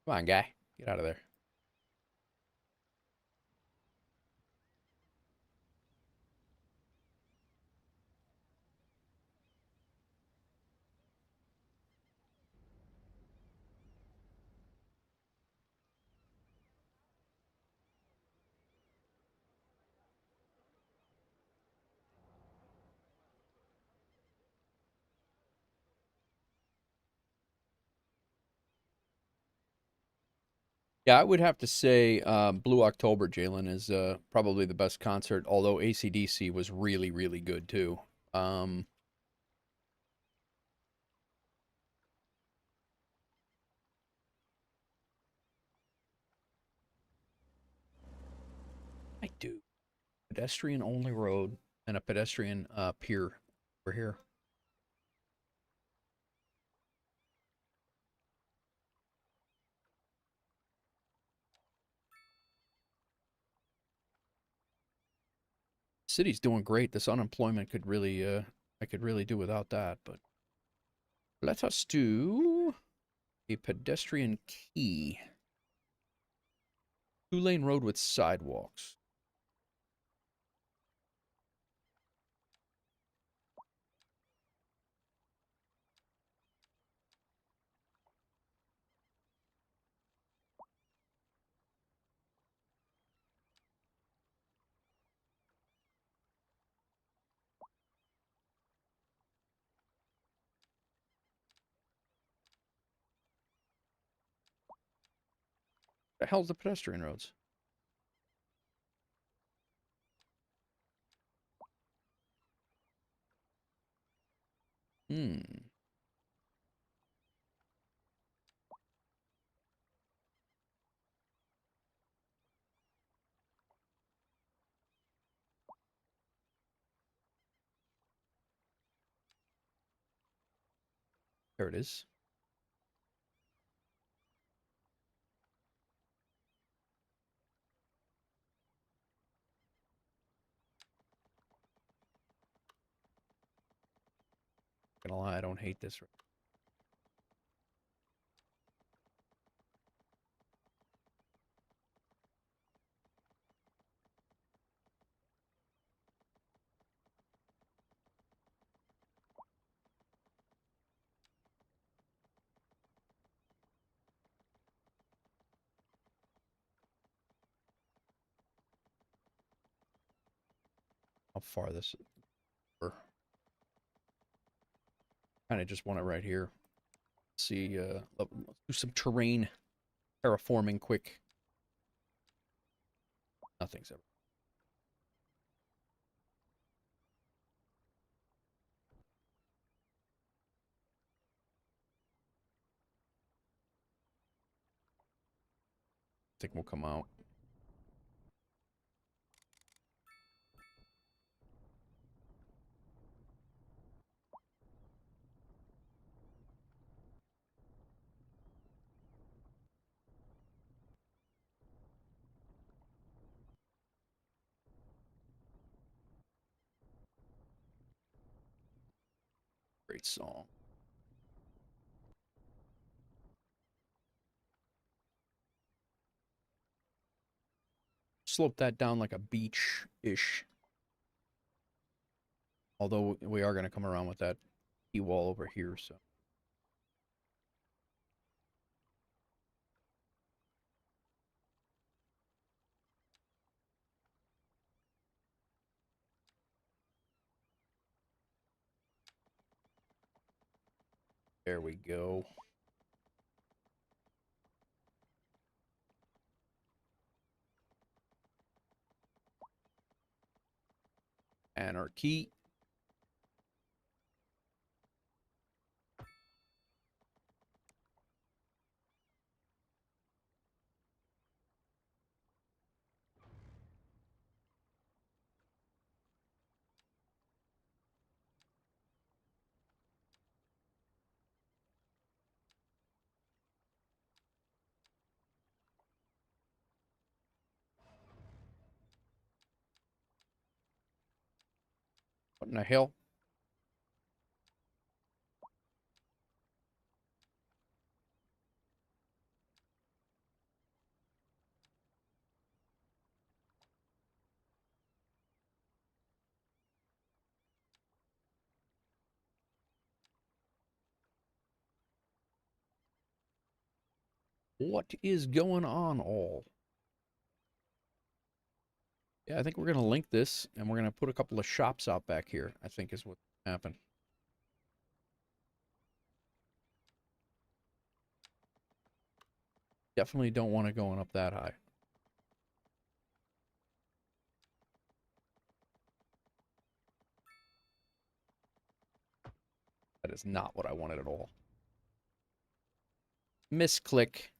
S1: Come on, guy. Get out of there. Yeah, I would have to say Blue October, Jalen, is probably the best concert, although AC/DC was really, really good too. Um, I do. Pedestrian only road and a pedestrian pier over here. City's doing great. This unemployment could really, I could really do without that. But let us do a pedestrian key. 2-lane road with sidewalks. The hell's the pedestrian roads? Hmm. There it is. Gonna lie, I don't hate this. How far this is. Kind of just want it right here. Let's see, let's do some terrain terraforming quick. Nothing's ever. I think we'll come out. Great song. Slope that down like a beach-ish. Although we are going to come around with that key wall over here, so. There we go. Anarchy. What in the hell? What is going on all? Yeah, I think we're going to link this, and we're going to put a couple of shops out back here, I think is what happened. Definitely don't want it going up that high. That is not what I wanted at all. Misclick.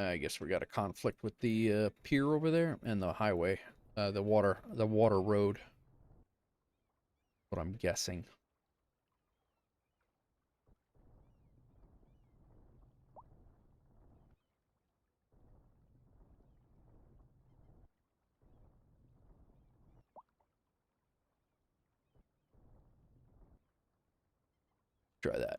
S1: I guess we got a conflict with the pier over there and the highway, the water road. What I'm guessing. Try that.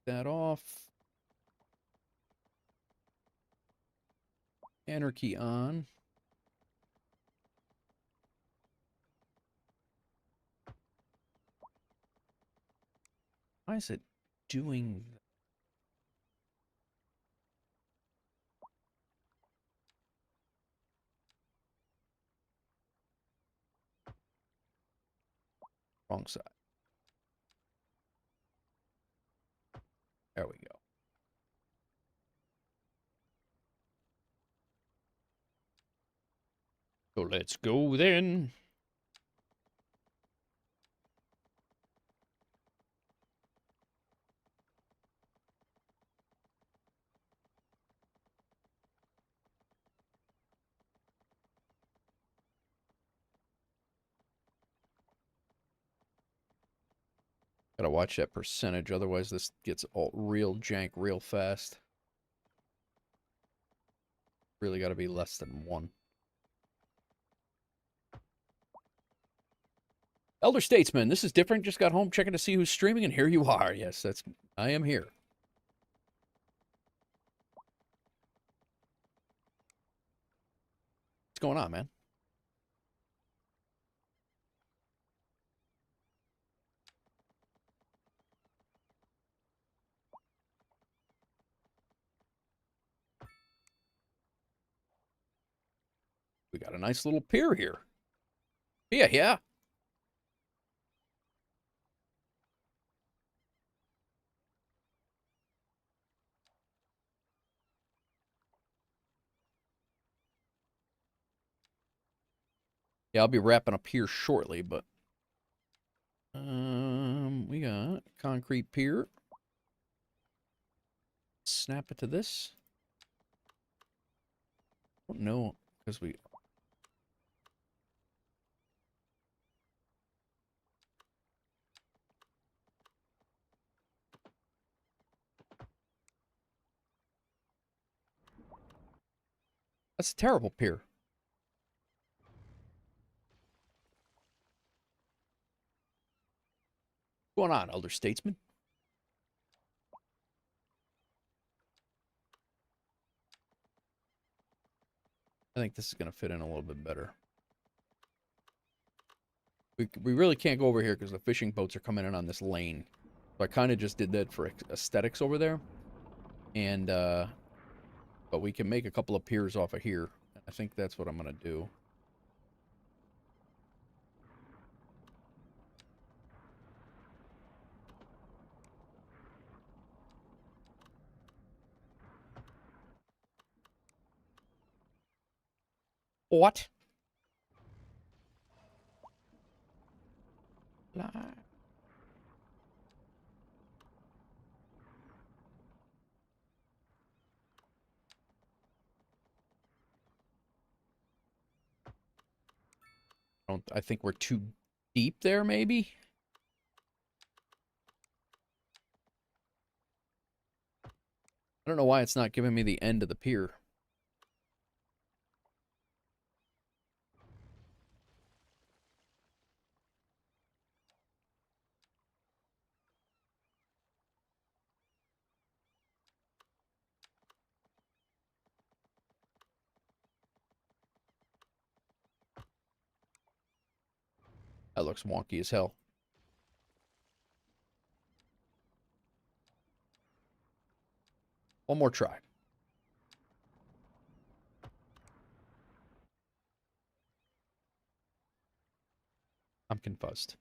S1: That off. Anarchy on. Why is it doing that? Wrong side? There we go. So let's go then. Gotta watch that percentage, otherwise this gets all real jank real fast. Really gotta be less than 1. Elder Statesman, this is different. Just got home checking to see who's streaming, and here you are. Yes, I am here. What's going on, man? We got a nice little pier here. Yeah, yeah. Yeah, I'll be wrapping up here shortly, but we got concrete pier. Snap it to this. I don't know, because we... That's a terrible pier. What's going on, elder statesman? I think this is going to fit in a little bit better. We really can't go over here because the fishing boats are coming in on this lane. So I kind of just did that for aesthetics over there. And, but we can make a couple of piers off of here. I think that's what I'm going to do. What? I think we're too deep there, maybe? I don't know why it's not giving me the end of the pier. That looks wonky as hell. One more try. I'm confused.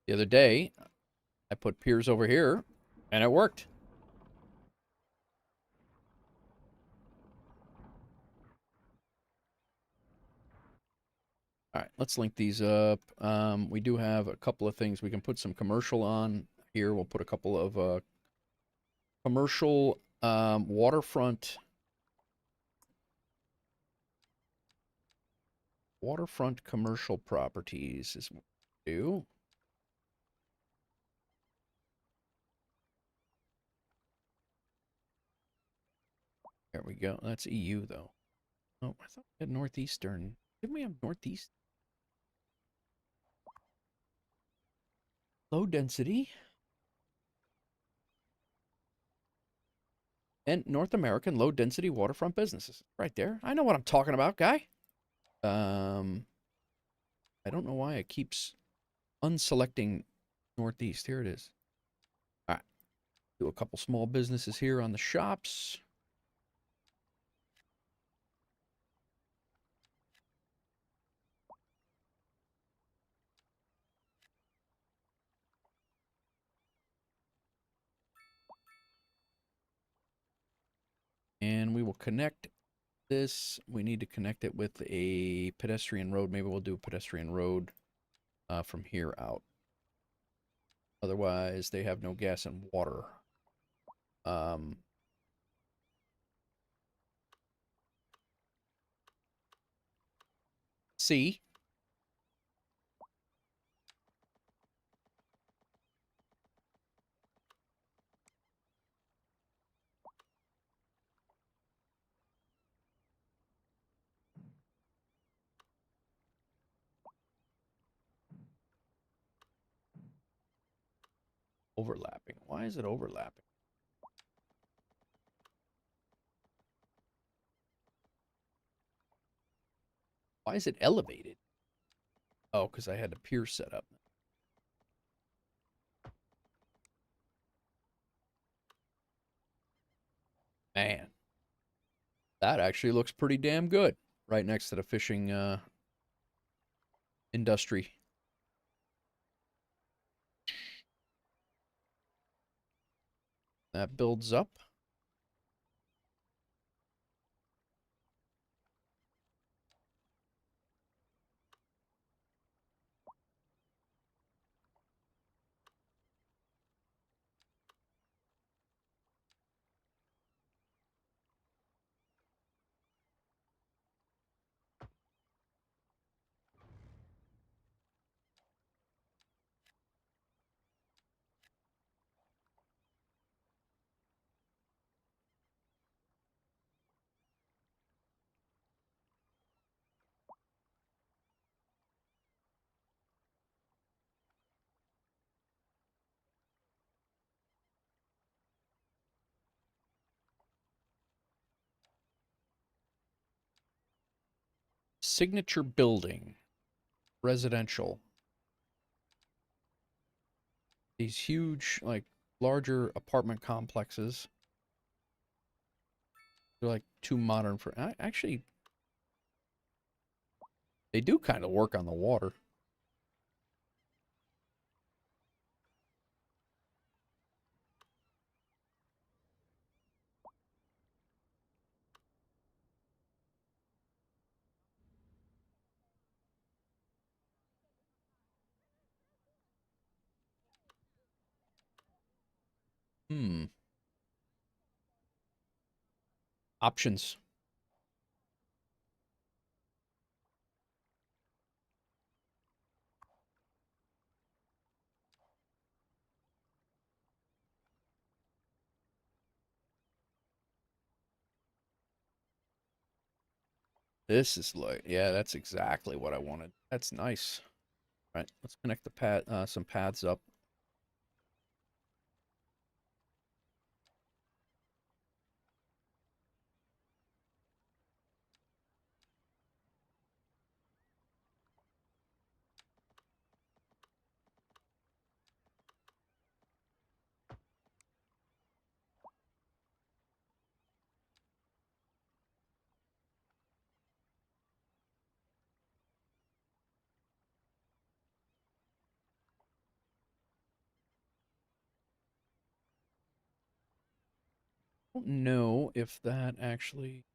S1: The other day, I put piers over here, and it worked. All right, let's link these up. We do have a couple of things. We can put some commercial on here. We'll put a couple of commercial waterfront commercial properties is what we do. There we go. That's EU though. Oh, I thought we had northeastern. Didn't we have northeast? Low density. And North American low density waterfront businesses. Right there. I know what I'm talking about, guy. I don't know why it keeps unselecting northeast. Here it is. All right. Do a couple small businesses here on the shops. And we will connect this. We need to connect it with a pedestrian road. Maybe we'll do a pedestrian road from here out. Otherwise, they have no gas and water. C. Overlapping. Why is it overlapping? Why is it elevated? Oh, because I had a pier set up. Man, that actually looks pretty damn good. Right next to the fishing industry. That builds up. signature building, residential. These huge, like, larger apartment complexes. They're like too modern for. Actually, they do kind of work on the water. Hmm. Options. This is like, yeah, that's exactly what I wanted. That's nice. All right, let's connect the some paths up. I don't know if that actually.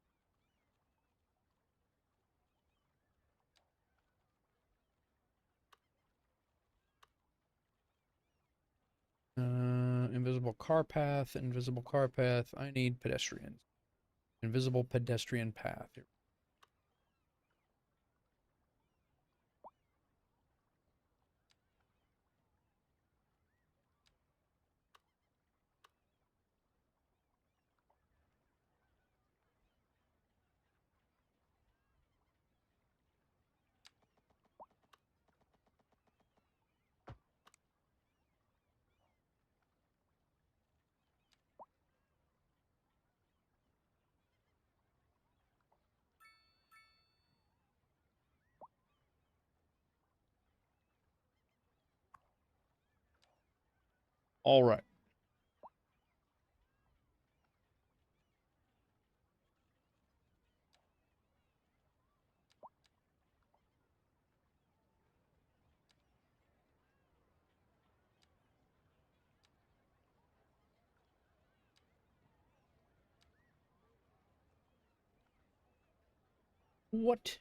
S1: Invisible car path, invisible car path. I need pedestrians. Invisible pedestrian path. All right. What?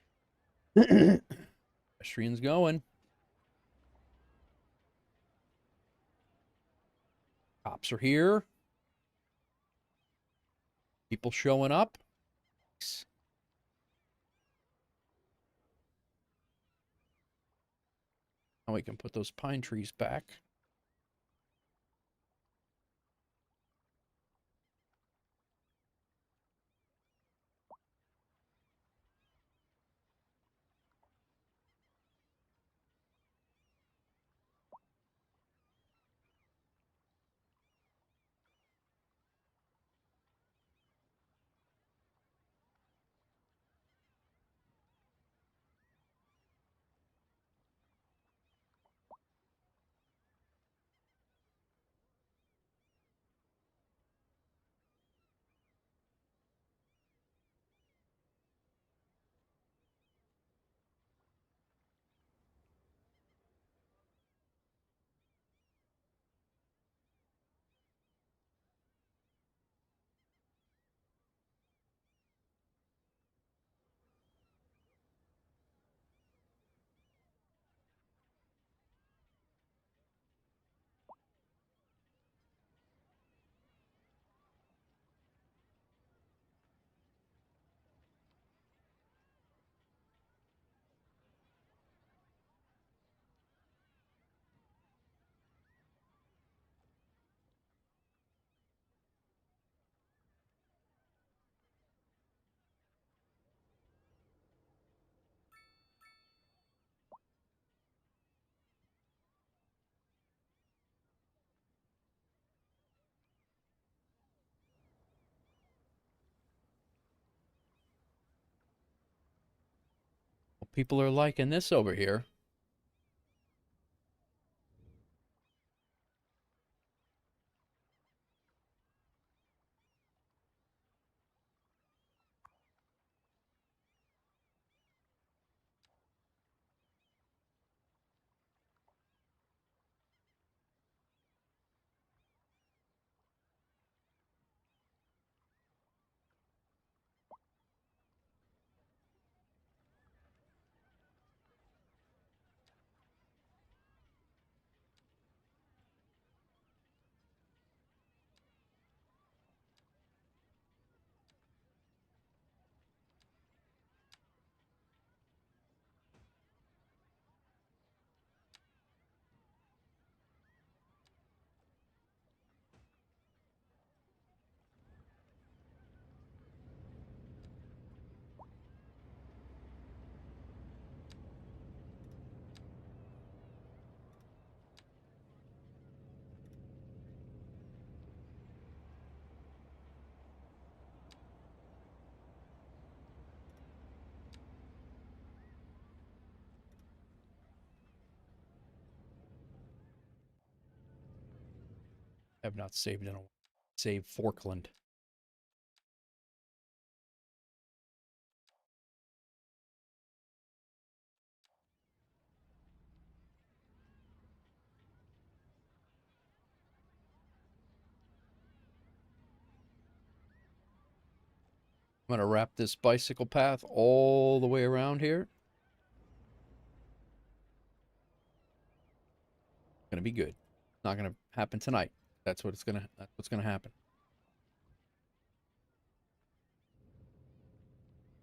S1: Pedestrians going. Cops are here. People showing up. Now we can put those pine trees back. People are liking this over here. I have not saved in a while. Save Forkland. I'm going to wrap this bicycle path all the way around here. Going to be good. Not going to happen tonight. That's what's going to happen.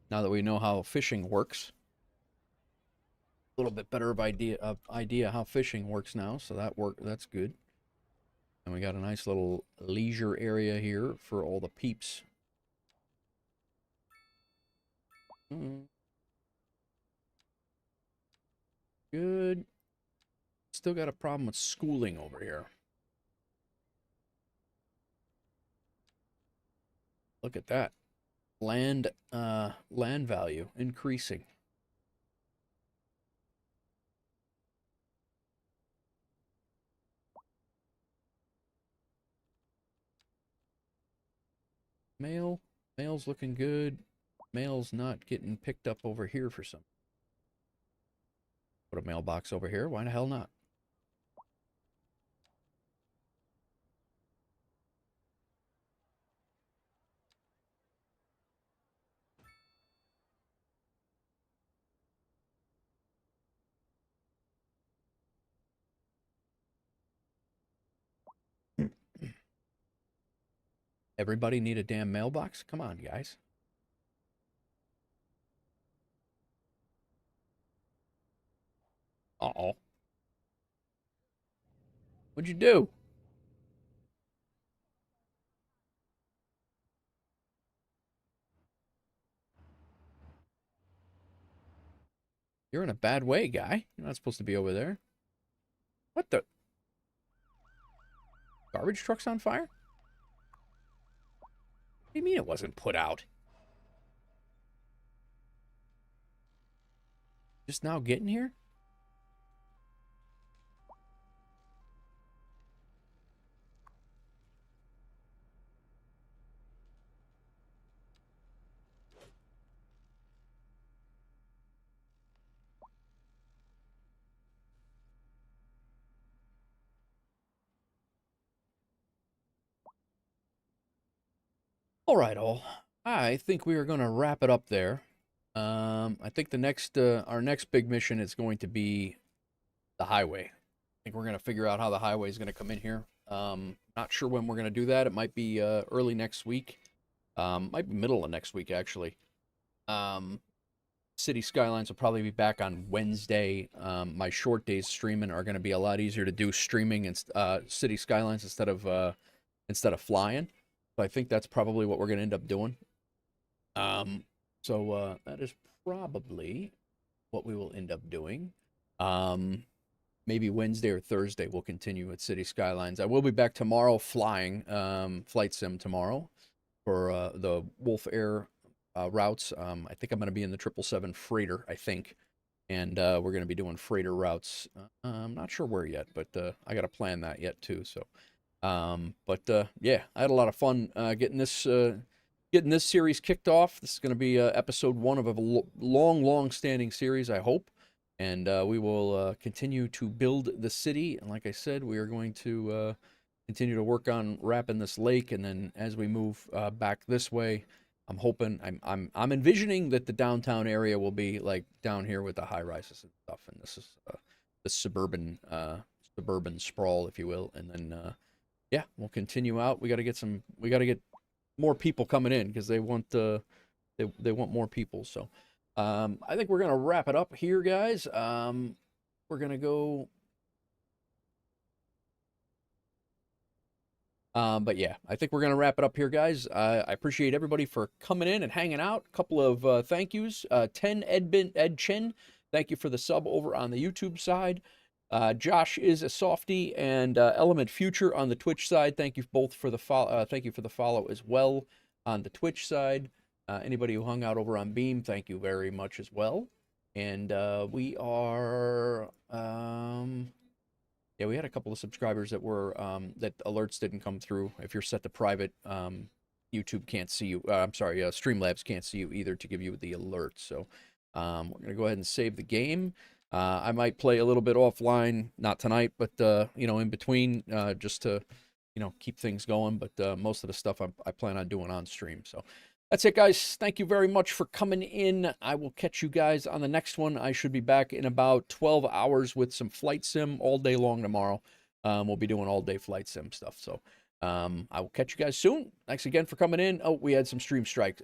S1: Now that we know how fishing works, a little bit better of idea how fishing works now, so that's good. And we got a nice little leisure area here for all the peeps. Good. Still got a problem with schooling over here. Look at that. Land value increasing. Mail's looking good. Mail's not getting picked up over here for some. Put a mailbox over here. Why the hell not? Everybody need a damn mailbox? Come on, guys. Uh-oh. What'd you do? You're in a bad way, guy. You're not supposed to be over there. What the? Garbage truck's on fire? What do you mean it wasn't put out? Just now getting here? All right, all. I think we are going to wrap it up there. I think the next, our next big mission is going to be the highway. I think we're going to figure out how the highway is going to come in here. Not sure when we're going to do that. It might be early next week. Might be middle of next week, actually. City Skylines will probably be back on Wednesday. My short days streaming are going to be a lot easier to do streaming and City Skylines instead of flying. So I think that's probably what we're going to end up doing. So that is probably what we will end up doing. Maybe Wednesday or Thursday we'll continue with City Skylines. I will be back tomorrow flying, flight sim tomorrow for the Wolf Air routes. I think I'm going to be in the 777 freighter, I think. and we're going to be doing freighter routes. I'm not sure where yet, but I got to plan that yet too. So, yeah, I had a lot of fun getting this series kicked off. This is going to be episode 1 of a long standing series, I hope. And we will continue to build the city. And like I said, we are going to continue to work on wrapping this lake. And then as we move back this way, I'm hoping, I'm envisioning that the downtown area will be like down here with the high rises and stuff. And this is the suburban sprawl, if you will. And then yeah, we'll continue out. We got to get more people coming in because they want they want more people. So I think we're gonna wrap it up here, guys. We're gonna go. But yeah, I think we're gonna wrap it up here, guys. I appreciate everybody for coming in and hanging out. A couple of thank yous. 10 Ed Chin, thank you for the sub over on the YouTube side. Josh is a softie, and Element Future on the Twitch side. Thank you both for the follow. Thank you for the follow as well on the Twitch side. Anybody who hung out over on Beam, thank you very much as well. And we are, yeah, we had a couple of subscribers that were that alerts didn't come through. If you're set to private, YouTube can't see you. I'm sorry, Streamlabs can't see you either to give you the alert. So we're gonna go ahead and save the game. I might play a little bit offline, not tonight, but you know, in between, just to, you know, keep things going. But most of the stuff I plan on doing on stream. So that's it, guys. Thank you very much for coming in. I will catch you guys on the next one. I should be back in about 12 hours with some flight sim all day long tomorrow. We'll be doing all day flight sim stuff. So I will catch you guys soon. Thanks again for coming in. Oh, we had some stream streaks.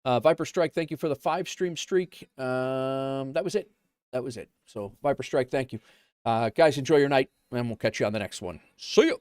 S1: Viper Strike, thank you for the 5 stream streak. That was it. So Viper Strike, thank you. Guys, enjoy your night, and we'll catch you on the next one. See you.